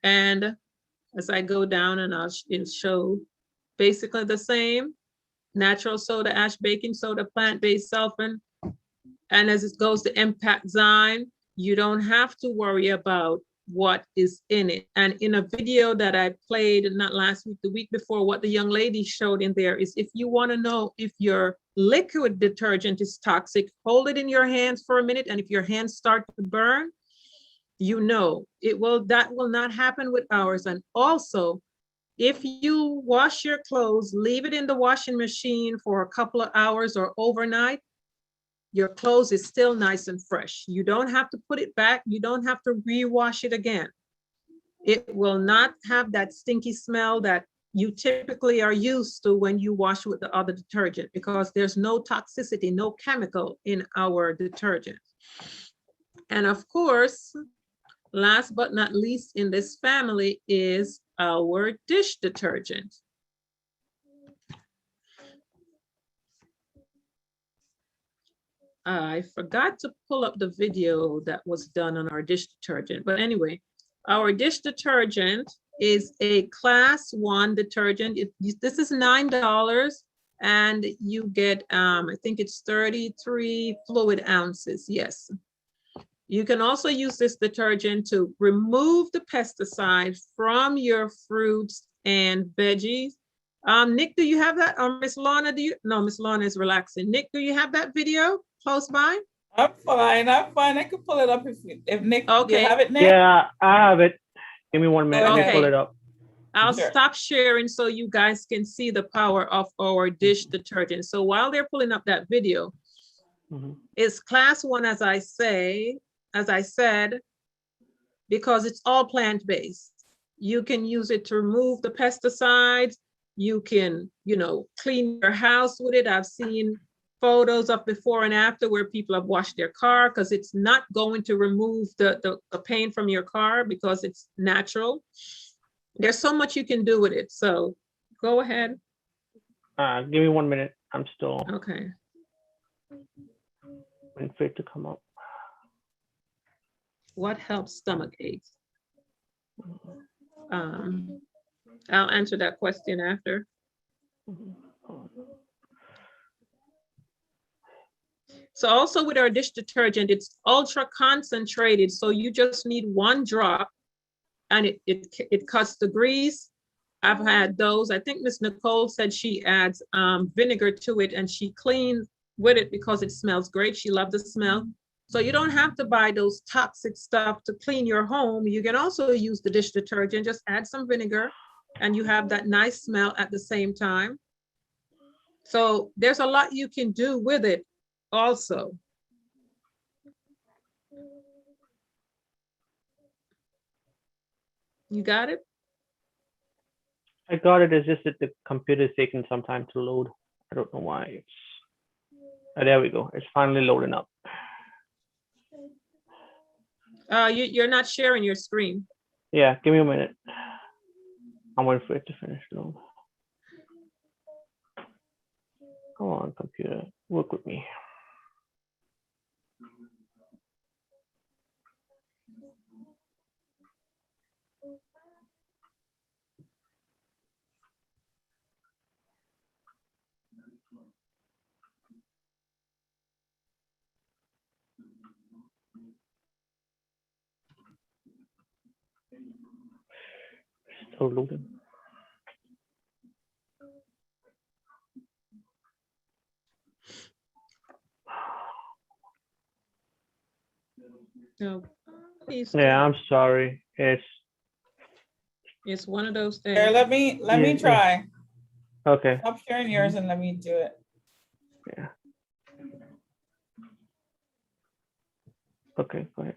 And as I go down, and I'll show basically the same: natural soda ash, baking soda, plant-based sulfur. And as it goes to impact zyme, you don't have to worry about what is in it. And in a video that I played, not last week, the week before, what the young lady showed in there is, if you want to know if your liquid detergent is toxic, hold it in your hands for a minute, and if your hands start to burn, you know that will not happen with ours. And also, if you wash your clothes, leave it in the washing machine for a couple of hours or overnight, your clothes is still nice and fresh. You don't have to put it back. You don't have to rewash it again. It will not have that stinky smell that you typically are used to when you wash with the other detergent, because there's no toxicity, no chemical in our detergent. And of course, last but not least in this family is our dish detergent. I forgot to pull up the video that was done on our dish detergent. But anyway, our dish detergent is a class 1 detergent. This is $9 and you get, I think it's 33 fluid ounces. Yes. You can also use this detergent to remove the pesticide from your fruits and veggies. Nick, do you have that? Or Miss Lorna, do you? No, Miss Lorna is relaxing. Nick, do you have that video close by? I'm fine. I can pull it up if Nick, okay. You have it, Nick? Yeah, I have it. Give me 1 minute. Let me pull it up. I'll stop sharing so you guys can see the power of our dish detergent. So while they're pulling up that video, it's class 1, as I said, because it's all plant-based. You can use it to remove the pesticides. You can, clean your house with it. I've seen photos of before and after where people have washed their car, because it's not going to remove the paint from your car because it's natural. There's so much you can do with it. So go ahead. Give me 1 minute. I'm still okay. waiting for it to come up. What helps stomach aches? I'll answer that question after. So also with our dish detergent, it's ultra concentrated. So you just need 1 drop and it cuts the grease. I've had those. I think Miss Nicole said she adds vinegar to it and she cleans with it because it smells great. She loved the smell. So you don't have to buy those toxic stuff to clean your home. You can also use the dish detergent, just add some vinegar and you have that nice smell at the same time. So there's a lot you can do with it also. You got it? I got it. It's just that the computer is taking some time to load. I don't know why. There we go. It's finally loading up. You're not sharing your screen. Yeah, give me a minute. I'm waiting for it to finish load. Come on, computer, work with me. Still loading. No, please. Yeah, I'm sorry. It's one of those things. Here, let me try. Okay. Stop sharing yours and let me do it. Yeah. Okay, go ahead.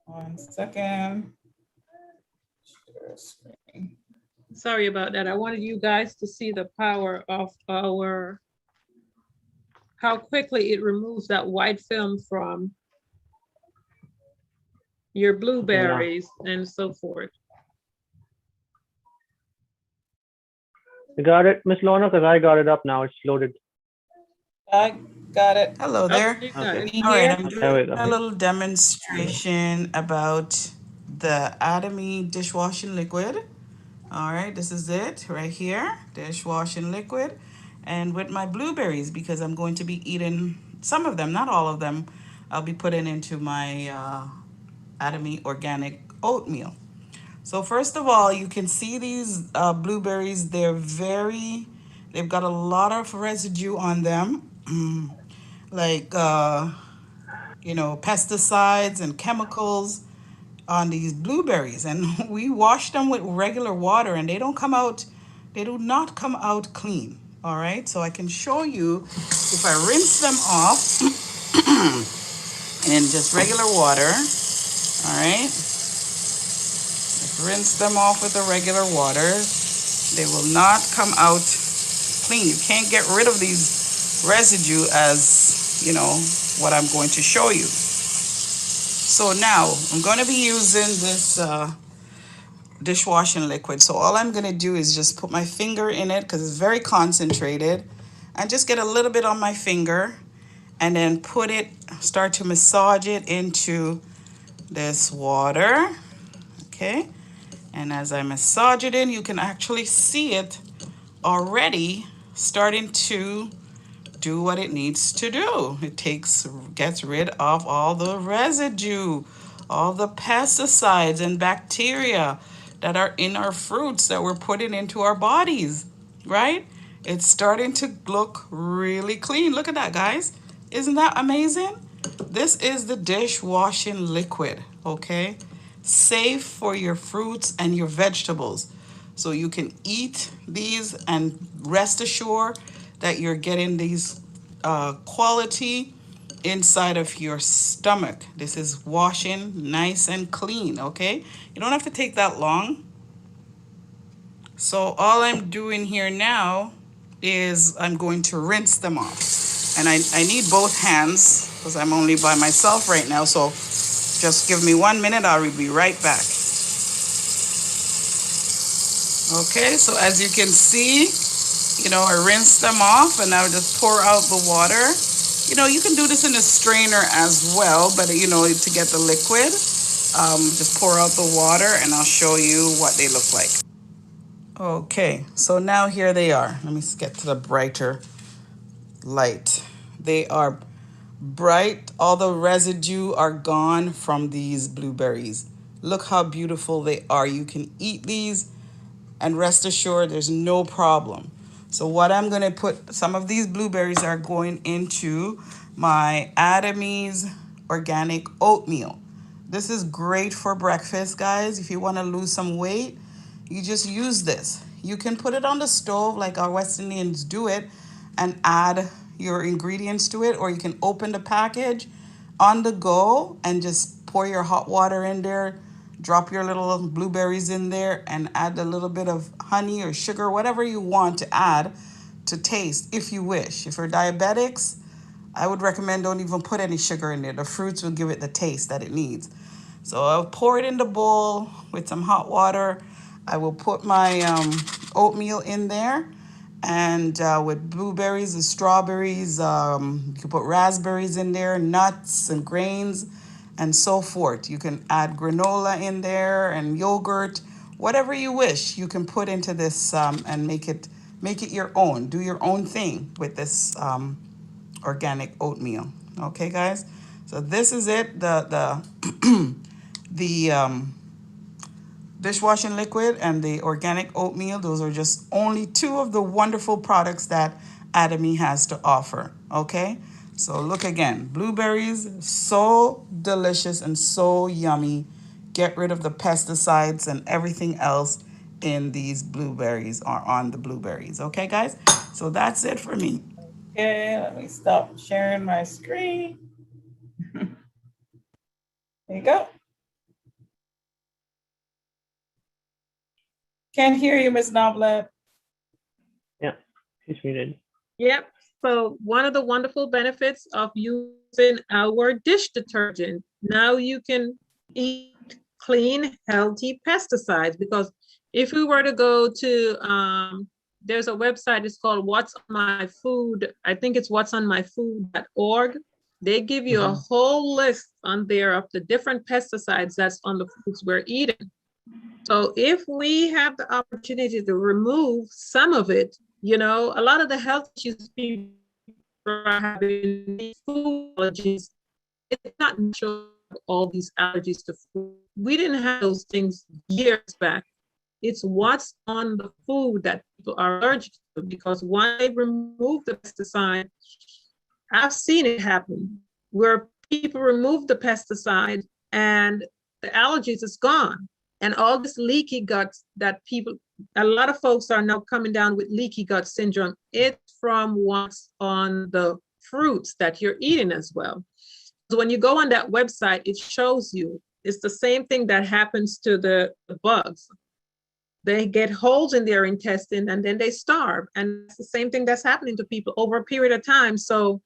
1 second. Share screen. Sorry about that. I wanted you guys to see the power of how quickly it removes that white film from your blueberries and so forth. You got it, Miss Lorna? Because I got it up now. It's loaded. I got it. Hello there. Okay. All right, I'm doing a little demonstration about the Atomy dishwashing liquid. All right, this is it right here, dishwashing liquid. And with my blueberries, because I'm going to be eating some of them, not all of them, I'll be putting into my Atomy organic oatmeal. So first of all, you can see these blueberries, they've got a lot of residue on them, like, pesticides and chemicals on these blueberries. And we wash them with regular water and they do not come out clean. All right, so I can show you if I rinse them off in just regular water. All right, just rinse them off with the regular water. They will not come out clean. You can't get rid of these residue as, what I'm going to show you. So now I'm going to be using this dishwashing liquid. So all I'm going to do is just put my finger in it because it's very concentrated, and just get a little bit on my finger and then start to massage it into this water. Okay, and as I massage it in, you can actually see it already starting to do what it needs to do. It gets rid of all the residue, all the pesticides and bacteria that are in our fruits that we're putting into our bodies, right? It's starting to look really clean. Look at that, guys. Isn't that amazing? This is the dishwashing liquid, okay? Safe for your fruits and your vegetables. So you can eat these and rest assured that you're getting these quality inside of your stomach. This is washing nice and clean, okay? You don't have to take that long. So all I'm doing here now is I'm going to rinse them off. And I need both hands because I'm only by myself right now. So just give me 1 minute, I'll be right back. Okay, so as you can see, I rinse them off and I'll just pour out the water. You can do this in a strainer as well, but to get the liquid, just pour out the water and I'll show you what they look like. Okay, so now here they are. Let me get to the brighter light. They are bright. All the residue are gone from these blueberries. Look how beautiful they are. You can eat these and rest assured there's no problem. So what I'm going to put, some of these blueberries are going into my Atomy's organic oatmeal. This is great for breakfast, guys. If you want to lose some weight, you just use this. You can put it on the stove like our West Indians do it and add your ingredients to it, or you can open the package on the go and just pour your hot water in there, drop your little blueberries in there and add a little bit of honey or sugar, whatever you want to add to taste if you wish. If you're diabetics, I would recommend don't even put any sugar in there. The fruits will give it the taste that it needs. So I'll pour it in the bowl with some hot water. I will put my oatmeal in there, and with blueberries and strawberries, you can put raspberries in there, nuts and grains, and so forth. You can add granola in there and yogurt, whatever you wish. You can put into this and make it your own. Do your own thing with this organic oatmeal. Okay, guys. So this is it. The dishwashing liquid and the organic oatmeal. Those are just only two of the wonderful products that Atomy has to offer. Okay. So look again, blueberries, so delicious and so yummy. Get rid of the pesticides and everything else in these blueberries or on the blueberries. Okay, guys? So that's it for me. Okay, let me stop sharing my screen. There you go. Can't hear you, Ms. Noblet. Yeah, she's muted. Yep. So one of the wonderful benefits of using our dish detergent, now you can eat clean, healthy pesticides, because if we were to go to, there's a website, it's called What's on My Food. I think it's whatsonmyfood.org. They give you a whole list on there of the different pesticides that's on the foods we're eating. So if we have the opportunity to remove some of it, a lot of the health issues people are having, food allergies, it's not natural, all these allergies to food. We didn't have those things years back. It's what's on the food that people are allergic to, because when they remove the pesticide, I've seen it happen where people remove the pesticide and the allergies is gone. And all this leaky gut that a lot of folks are now coming down with leaky gut syndrome. It's from what's on the fruits that you're eating as well. So when you go on that website, it shows you it's the same thing that happens to the bugs. They get holes in their intestine and then they starve. And it's the same thing that's happening to people over a period of time. So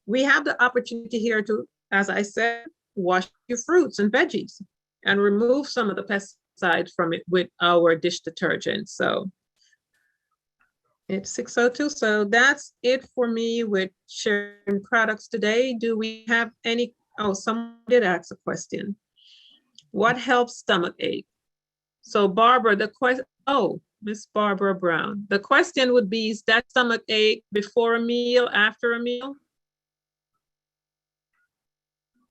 we have the opportunity here to, as I said, wash your fruits and veggies and remove some of the pesticides from it with our dish detergent. So It's 6:02, so that's it for me with sharing products today. Do we have any? Oh, someone did ask a question. What helps stomach ache? So Barbara, the question, oh, Miss Barbara Brown, the question would be, is that stomach ache before a meal, after a meal?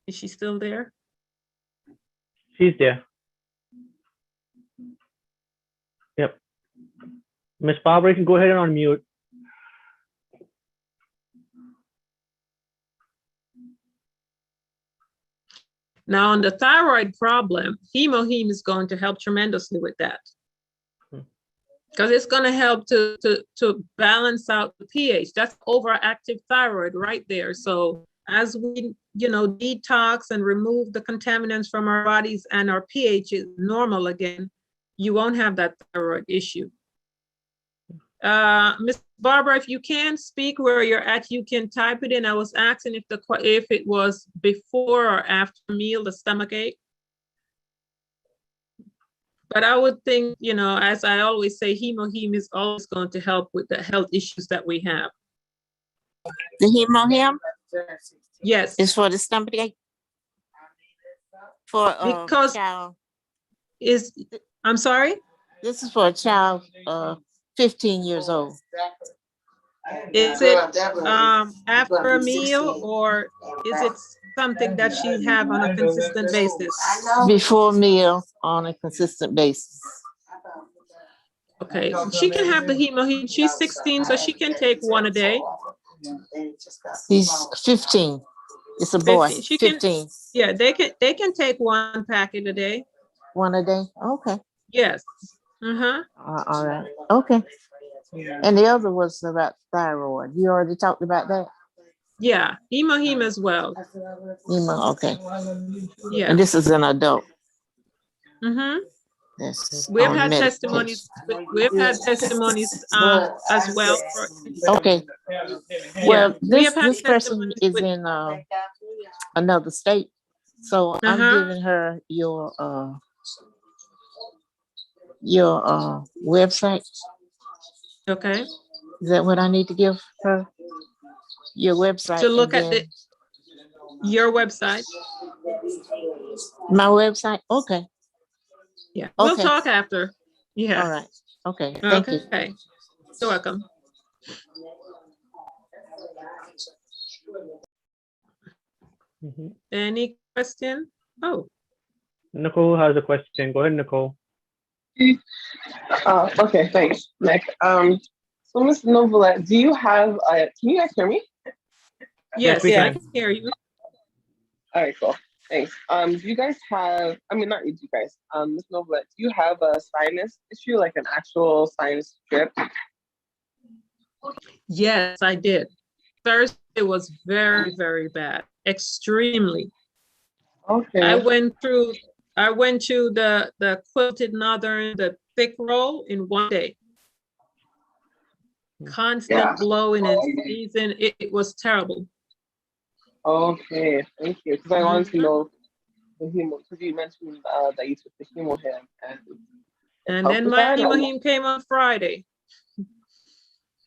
Is she still there? She's there. Yep. Miss Barbara, you can go ahead and unmute. Now, on the thyroid problem, Hemohim is going to help tremendously with that. Because it's going to help to balance out the pH. That's overactive thyroid right there. So as we, detox and remove the contaminants from our bodies and our pH is normal again, you won't have that thyroid issue. Miss Barbara, if you can speak where you're at, you can type it in. I was asking if it was before or after a meal, the stomach ache. But I would think, as I always say, Hemohim is always going to help with the health issues that we have. The Hemohim? Yes. It's for the stomach ache? For because child. I'm sorry? This is for a child 15 years old. Is it after a meal, or is it something that she have on a consistent basis? Before meal on a consistent basis. Okay, she can have the Hemohim. She's 16, so she can take one a day. He's 15. It's a boy. 15. Yeah, they can take one packet a day. One a day? Okay. Yes. Uh-huh. All right. Okay. And the other was about thyroid. You already talked about that? Yeah, Hemohim as well. Okay. Yeah. And this is an adult. Mm-hmm. Yes. We've had testimonies. We've had testimonies as well. Okay. Well, this person is in another state, so I'm giving her your website. Okay. Is that what I need to give her? Your website. To look at your website. My website? Okay. Yeah. We'll talk after. Yeah. All right. Okay. Thank you. Okay. You're welcome. Any question? Oh. Nicole has a question. Go ahead, Nicole. Okay, thanks, Nick. So Ms. Novelette, do you have can you guys hear me? Yes, we I can hear you. All right, cool. Thanks. Do you guys have, not you guys, Ms. Novelette, do you have a sinus issue, like an actual sinus strip? Yes, I did. Thursday was very, very bad. Extremely. Okay. I went to the quilted northern, the thick roll in one day. Constant blowing and sneezing. It was terrible. Okay, thank you. Because I wanted to know the hemo, because you mentioned that you took the Hemohim. And then my Hemohim came on Friday.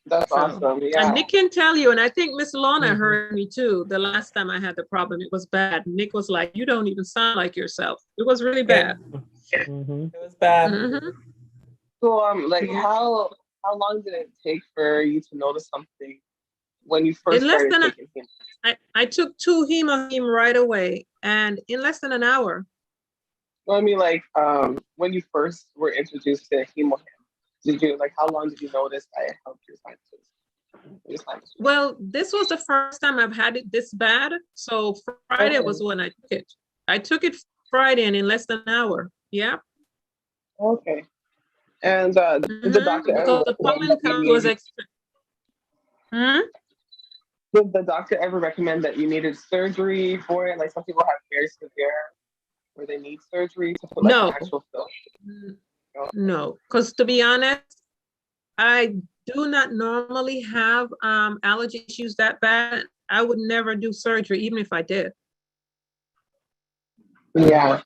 That's awesome. Yeah. And Nick can tell you, and I think Miss Lorna heard me too. The last time I had the problem, it was bad. Nick was like, "You don't even sound like yourself." It was really bad. It was bad. So, like, how long did it take for you to notice something when you first started taking Hemohim? I took 2 Hemohim right away, and in less than an hour. So, like, when you first were introduced to Hemohim, how long did you notice that it helped your sinuses? Well, this was the first time I've had it this bad. So Friday was when I took it. I took it Friday and in less than an hour. Yeah. Okay. And did the doctor ever Did the doctor ever recommend that you needed surgery for it? Like, some people have very severe where they need surgery to put an actual filter. No, because to be honest, I do not normally have allergy issues that bad. I would never do surgery, even if I did. Yeah.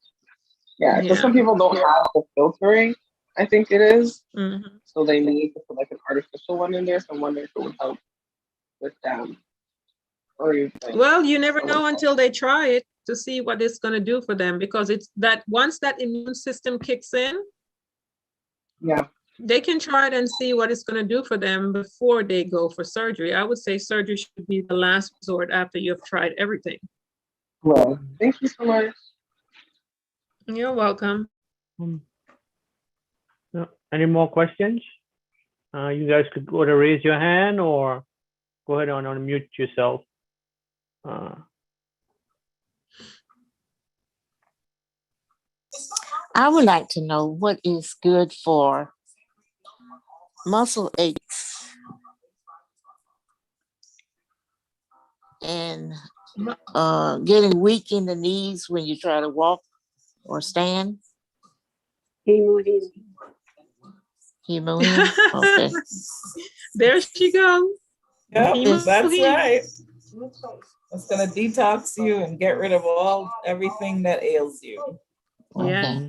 So some people don't have the filtering. I think it is. Mm-hmm. So they need to put like an artificial one in there. So I'm wondering if it would help with them. Well, you never know until they try it to see what it's going to do for them, because it's that once that immune system kicks in, yeah, they can try it and see what it's going to do for them before they go for surgery. I would say surgery should be the last resort after you've tried everything. Well, thank you so much. You're welcome. Any more questions? You guys could go to raise your hand or go ahead and unmute yourself. I would like to know what is good for muscle aches and getting weak in the knees when you try to walk or stand. Hemohim. Hemohim. Okay. There she goes. Yep, that's right. It's gonna detox you and get rid of everything that ails you. Yeah.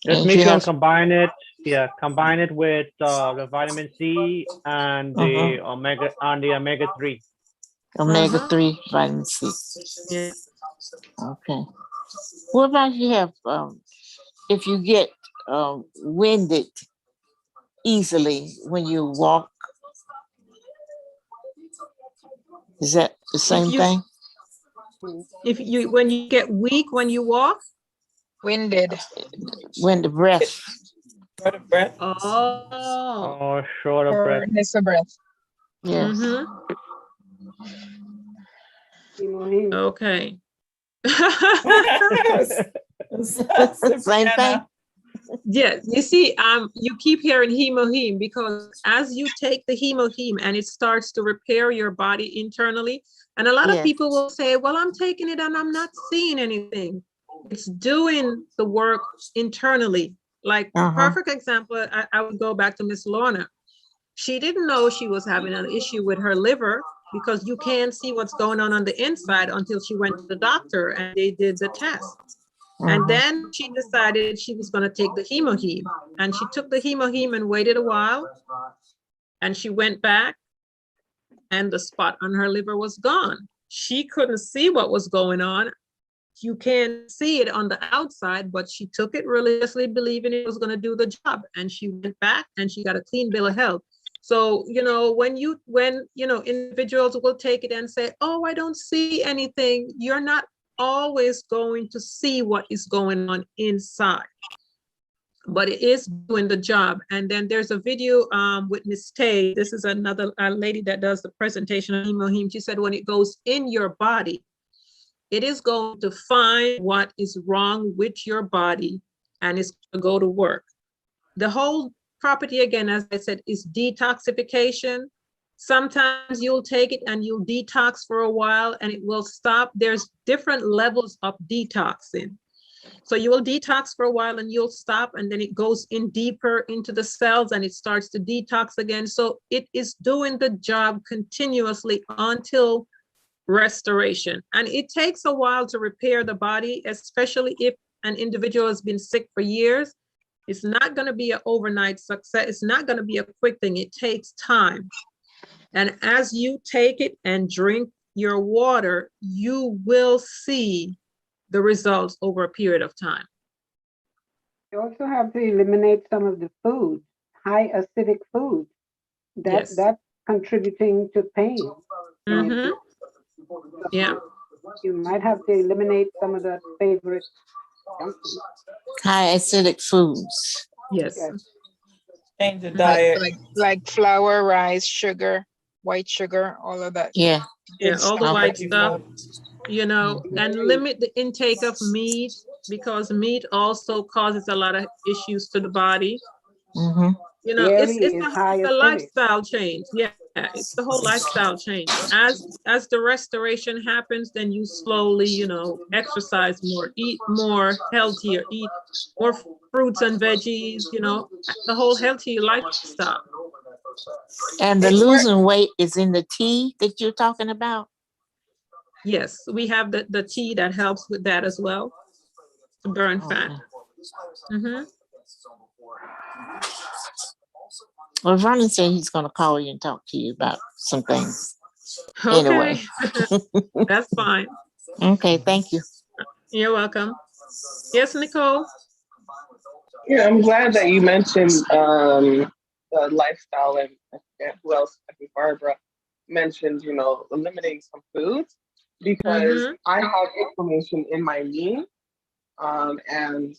Just make sure and combine it. Yeah, combine it with the vitamin C and the omega-3. Omega-3 vitamin C. Yeah. Okay. What about you have if you get winded easily when you walk? Is that the same thing? When you get weak when you walk? Winded. Winded breath. Short of breath. Oh, short of breath. Shortness of breath. Yes. Mm-hmm. Okay. Same thing. Yeah, you see, you keep hearing Hemohim because as you take the Hemohim and it starts to repair your body internally, and a lot of people will say, well, I'm taking it and I'm not seeing anything. It's doing the work internally. Like perfect example, I would go back to Miss Lorna. She didn't know she was having an issue with her liver because you can't see what's going on the inside until she went to the doctor and they did the test. And then she decided she was going to take the Hemohim, and she took the Hemohim and waited a while, and she went back and the spot on her liver was gone. She couldn't see what was going on. You can't see it on the outside, but she took it religiously, believing it was going to do the job. And she went back and she got a clean bill of health. So, when individuals will take it and say, oh, I don't see anything, you're not always going to see what is going on inside, but it is doing the job. And then there's a video with Miss Tay. This is another lady that does the presentation on Hemohim. She said when it goes in your body, it is going to find what is wrong with your body and it's going to go to work. The whole property, again, as I said, is detoxification. Sometimes you'll take it and you'll detox for a while and it will stop. There's different levels of detoxing. So you will detox for a while and you'll stop, and then it goes in deeper into the cells and it starts to detox again. So it is doing the job continuously until restoration. And it takes a while to repair the body, especially if an individual has been sick for years. It's not going to be an overnight success. It's not going to be a quick thing. It takes time. And as you take it and drink your water, you will see the results over a period of time. You also have to eliminate some of the food, high acidic food. That's contributing to pain. Mm-hmm. Yeah. You might have to eliminate some of the favorite junk food. High acidic foods. Yes. Change the diet. Like flour, rice, sugar, white sugar, all of that. Yeah. Yeah, all the white stuff, and limit the intake of meat, because meat also causes a lot of issues to the body. Mm-hmm. It's a lifestyle change. Yeah, it's the whole lifestyle change. As the restoration happens, then you slowly, exercise more, eat more healthier, eat more fruits and veggies, the whole healthy lifestyle. And the losing weight is in the tea that you're talking about? Yes, we have the tea that helps with that as well, to burn fat. Mm-hmm. Well, Ronnie said he's going to call you and talk to you about some things. Okay. Anyway. That's fine. Okay, thank you. You're welcome. Yes, Nicole? Yeah, I'm glad that you mentioned the lifestyle, and I forget who else, I think Barbara mentioned, eliminating some foods, because I have inflammation in my knee, and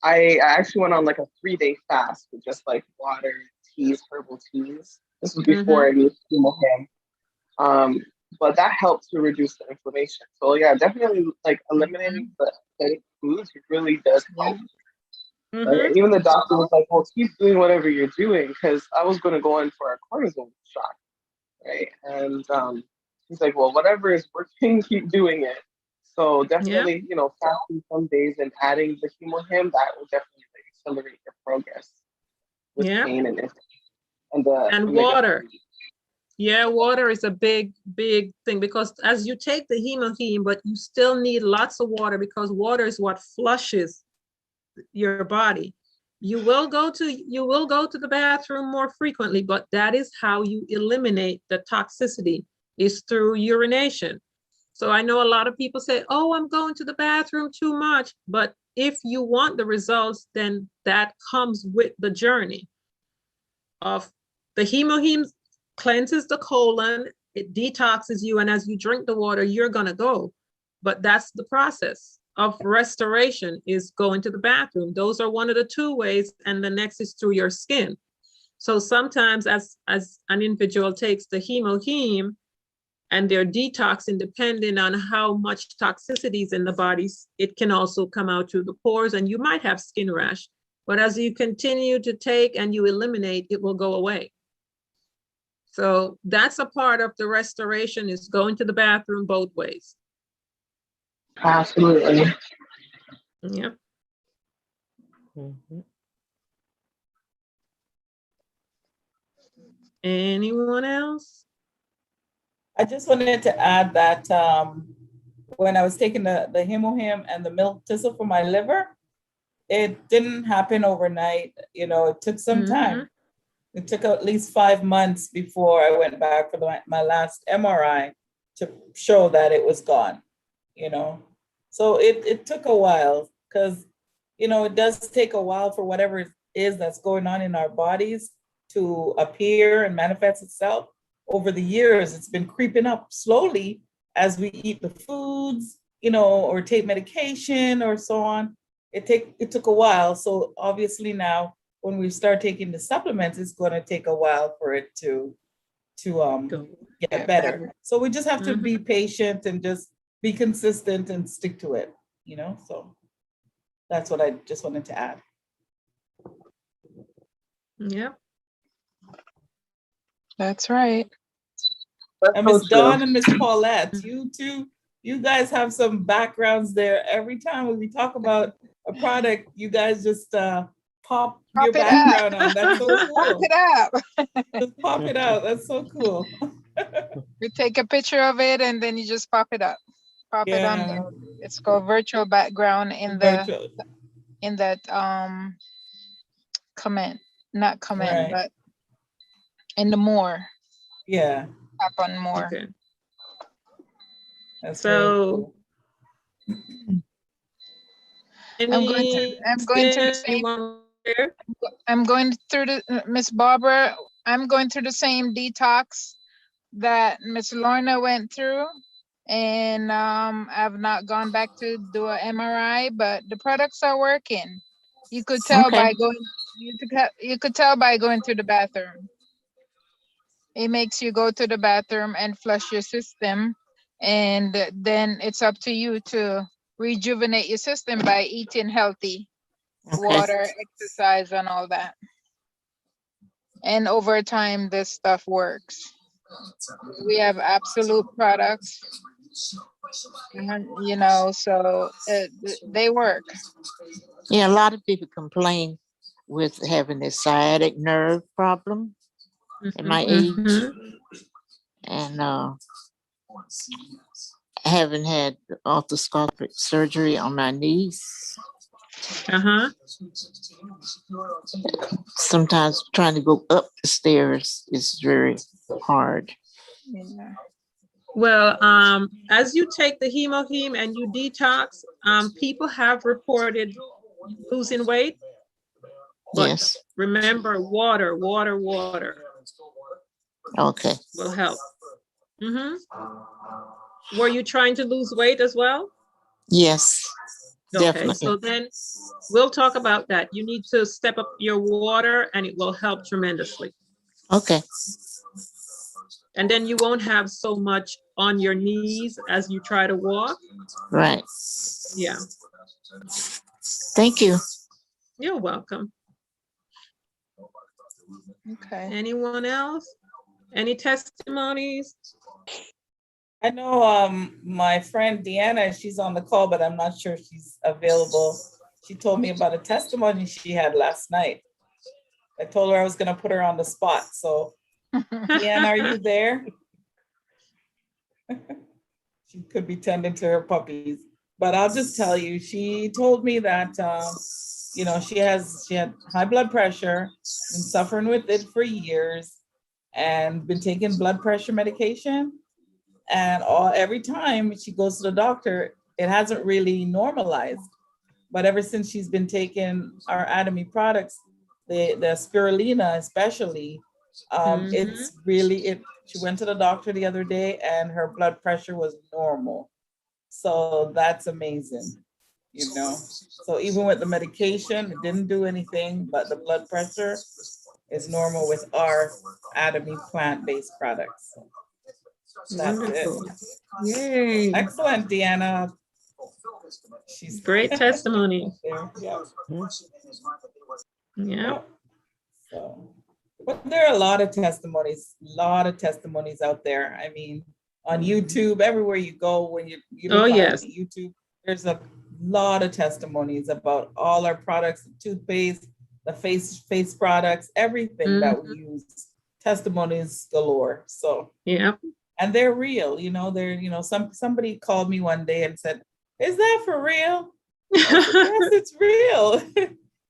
I actually went on like a 3-day fast with just like water, teas, herbal teas. This was before I used Hemohim. But that helps to reduce the inflammation. So yeah, definitely like eliminating the acidic foods really does help. Right? Even the doctor was like, well, keep doing whatever you're doing, because I was going to go in for a cortisone shot, right? And he's like, well, whatever is working, keep doing it. So definitely, fasting some days and adding the Hemohim, that will definitely accelerate your progress with pain and water. Yeah, water is a big thing, because as you take the Hemohim, but you still need lots of water, because water is what flushes your body. You will go to the bathroom more frequently, but that is how you eliminate the toxicity, is through urination. So I know a lot of people say, oh, I'm going to the bathroom too much, but if you want the results, then that comes with the journey of the Hemohim. Cleanses the colon, it detoxes you, and as you drink the water, you're gonna go. But that's the process of restoration, is going to the bathroom. Those are one of the 2 ways, and the next is through your skin. So sometimes as an individual takes the Hemohim and they're detoxing, depending on how much toxicity is in the bodies, it can also come out through the pores, and you might have skin rash. But as you continue to take and you eliminate, it will go away. So that's a part of the restoration, is going to the bathroom both ways. Absolutely. Yep. Anyone else? I just wanted to add that when I was taking the Hemohim and the milk thistle for my liver, it didn't happen overnight. It took some time. It took at least 5 months before I went back for my last MRI to show that it was gone, So it took a while, because, it does take a while for whatever it is that's going on in our bodies to appear and manifest itself. Over the years, it's been creeping up slowly as we eat the foods, or take medication or so on. It took a while. So obviously now, when we start taking the supplements, it's going to take a while for it to get better. So we just have to be patient and just be consistent and stick to it, So that's what I just wanted to add. Yeah. That's right. And Miss Dawn and Miss Paulette, you two, you guys have some backgrounds there. Every time when we talk about a product, you guys just pop your background on. That's so cool. Pop it up. Just pop it out. That's so cool. We take a picture of it and then you just pop it up. Pop it on. It's called virtual background in that comment, not comment, but in the more. Yeah. Tap on more. Okay. That's so I'm going through the Miss Barbara. I'm going through the same detox that Miss Lorna went through, and I've not gone back to do an MRI, but the products are working. You could tell by going. You could tell by going to the bathroom. It makes you go to the bathroom and flush your system, and then it's up to you to rejuvenate your system by eating healthy, water, exercise, and all that. And over time, this stuff works. We have absolute products, so they work. Yeah, a lot of people complain with having this sciatic nerve problem at my age, and having had orthoscopic surgery on my knees. Sometimes trying to go up the stairs is very hard. Yeah. Well, as you take the Hemohim and you detox, people have reported losing weight. But yes. Remember, water Okay. will help. Were you trying to lose weight as well? Yes. Okay, definitely. so then we'll talk about that. You need to step up your water and it will help tremendously. Okay. And then you won't have so much on your knees as you try to walk. Right. Yeah. Thank you. You're welcome. Okay. Anyone else? Any testimonies? I know my friend Deanna, she's on the call, but I'm not sure she's available. She told me about a testimony she had last night. I told her I was going to put her on the spot. So, Deanna, are you there? She could be tending to her puppies. But I'll just tell you, she told me that, you know, she had high blood pressure, been suffering with it for years, and been taking blood pressure medication. And every time she goes to the doctor, it hasn't really normalized. But ever since she's been taking our Atomy products, the Spirulina especially, it's really, she went to the doctor the other day and her blood pressure was normal. So that's amazing, you know. So even with the medication, it didn't do anything, but the blood pressure is normal with our Atomy plant-based products. That's it. Yay. Excellent, Deanna. She's great testimony. Yeah. Yeah. So, but there are a lot of testimonies out there. I mean, on YouTube, everywhere you go, when you look on YouTube, there's a lot of testimonies about all our products, the toothpaste, the face products, everything that we use. Testimonies galore. So yeah. And they're real, you know, somebody called me one day and said, "Is that for real?" I said, "Yes, it's real."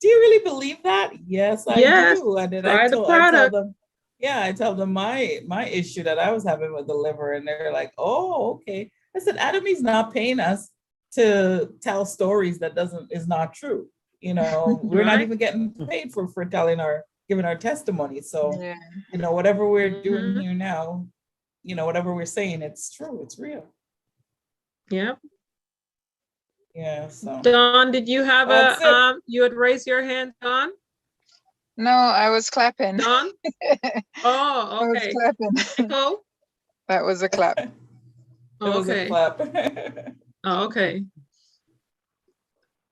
Do you really believe that? Yes, I do. And then I tell them, I tell them my issue that I was having with the liver, and they're like, "Oh, okay." I said, Atomy's not paying us to tell stories that is not true. You know, we're not even getting paid for giving our testimony. So, you know, whatever we're doing here now, you know, whatever we're saying, it's true, it's real. Yeah. Yeah. So Dawn, did you have you had raised your hand, Dawn? No, I was clapping. Dawn? Oh, okay. I was clapping. Nicole? That was a clap. It was a clap. Oh, okay.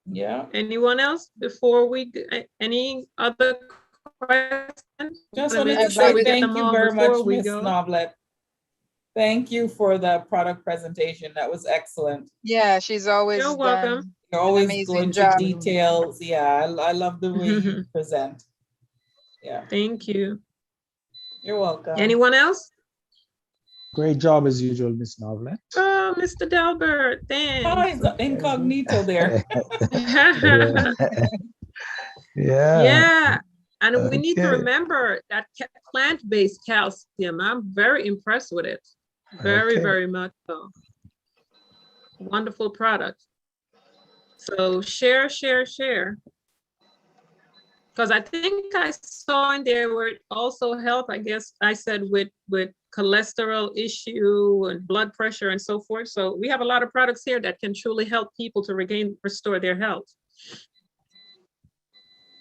Yeah. Anyone else before any other questions? Just wanted to say thank you very much, Ms. Noblet. Thank you for the product presentation. That was excellent. Yeah, she's always You're welcome. You're always going to details. Yeah, I love the way you present. Yeah. Thank you. You're welcome. Anyone else? Great job as usual, Miss Noblet. Oh, Mr. Delbert, thanks. Oh, he's incognito there. Yeah. And we need to remember that plant-based calcium, I'm very impressed with it. Very much so. Wonderful product. So share. Because I think I saw in there where it also help, I guess I said with cholesterol issue and blood pressure and so forth. So we have a lot of products here that can truly help people to restore their health.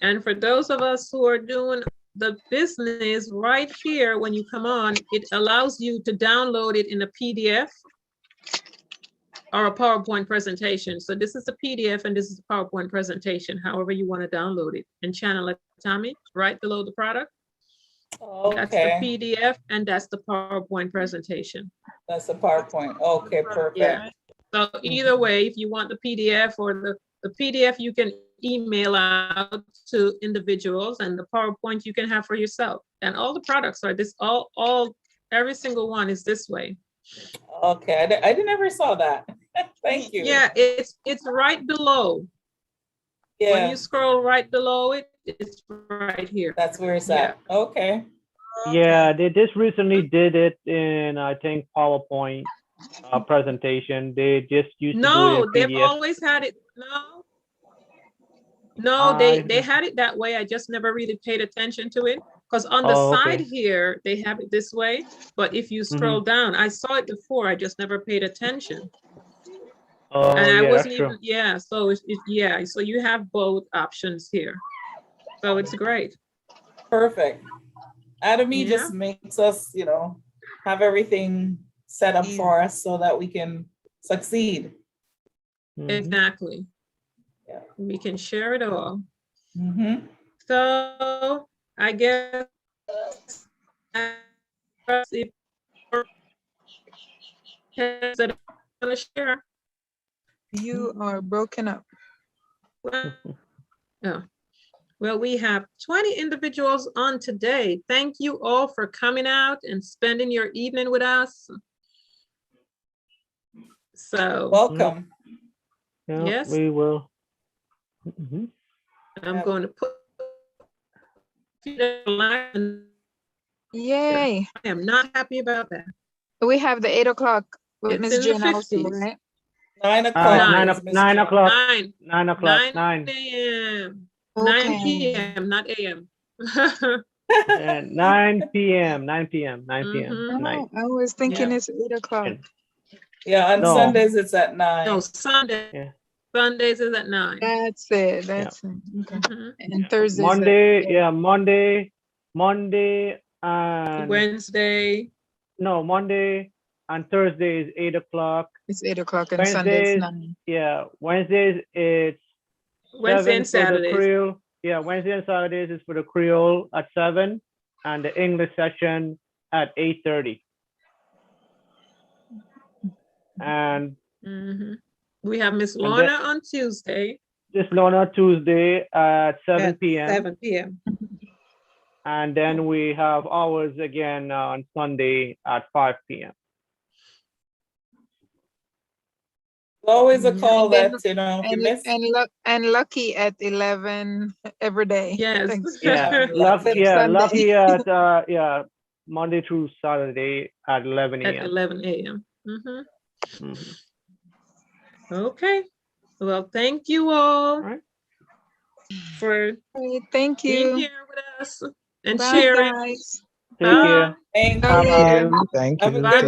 And for those of us who are doing the business right here, when you come on, it allows you to download it in a PDF or a PowerPoint presentation. So this is a PDF and this is a PowerPoint presentation, however you want to download it, and channel Atomy right below the product. Okay. That's the PDF and that's the PowerPoint presentation. That's the PowerPoint. Okay, perfect. Yeah. So either way, if you want the PDF or the PDF, you can email out to individuals, and the PowerPoint you can have for yourself. And all the products are this, every single one is this way. Okay, I never saw that. Thank you. Yeah, it's right below. When you scroll right below it, it's right here. That's where it's at. Okay. Yeah, they just recently did it in, I think, PowerPoint presentation. They just used to do it No, in they've PDF. always had it. No, they had it that way. I just never really paid attention to it. Because on the side here, they have it this way. But if you scroll down, I saw it before. I just never paid attention. Oh, and I yeah, wasn't that's even, true. so so you have both options here. So it's great. Perfect. Atomy just makes us, have everything set up for us so that we can succeed. Exactly. Yeah. We can share it all. So I guess if share. You are broken up. Well, we have 20 individuals on today. Thank you all for coming out and spending your evening with us. So welcome. Yes, we will. I'm going to put Yay. I am not happy about that. We have the 8 o'clock with It's Miss in the Jane also, 50s. right? 9 o'clock. 9 o'clock. 9 o'clock. 9 a.m. Okay. 9 p.m. not a.m. 9 p.m. 9 p.m. 9 p.m. Oh, I was thinking it's 8 o'clock. Yeah, on Sundays it's at 9. No, Sunday. Yeah. Sundays is at 9. That's it. That's it. Okay. And Thursdays. Monday and Wednesday. No, Monday and Thursday is 8 o'clock. It's 8 o'clock and Sundays 9. Yeah, Wednesdays it's Wednesday and Saturdays. Creole. Yeah, Wednesday and Saturdays is for the Creole at 7, and the English session at 8:30. And we have Miss Lorna on Tuesday. Miss Lorna Tuesday at 7 p.m. 7 p.m. And then we have ours again on Sunday at 5 p.m. Always a call that, if you miss. And Lucky at 11 every day. Yes. Yeah, lucky at Monday through Saturday at 11 a.m. At 11 a.m. Okay. Well, thank you all for thank you being here with us and Bye, sharing. guys. Take care. Thank Bye. you. Thank Have a you. good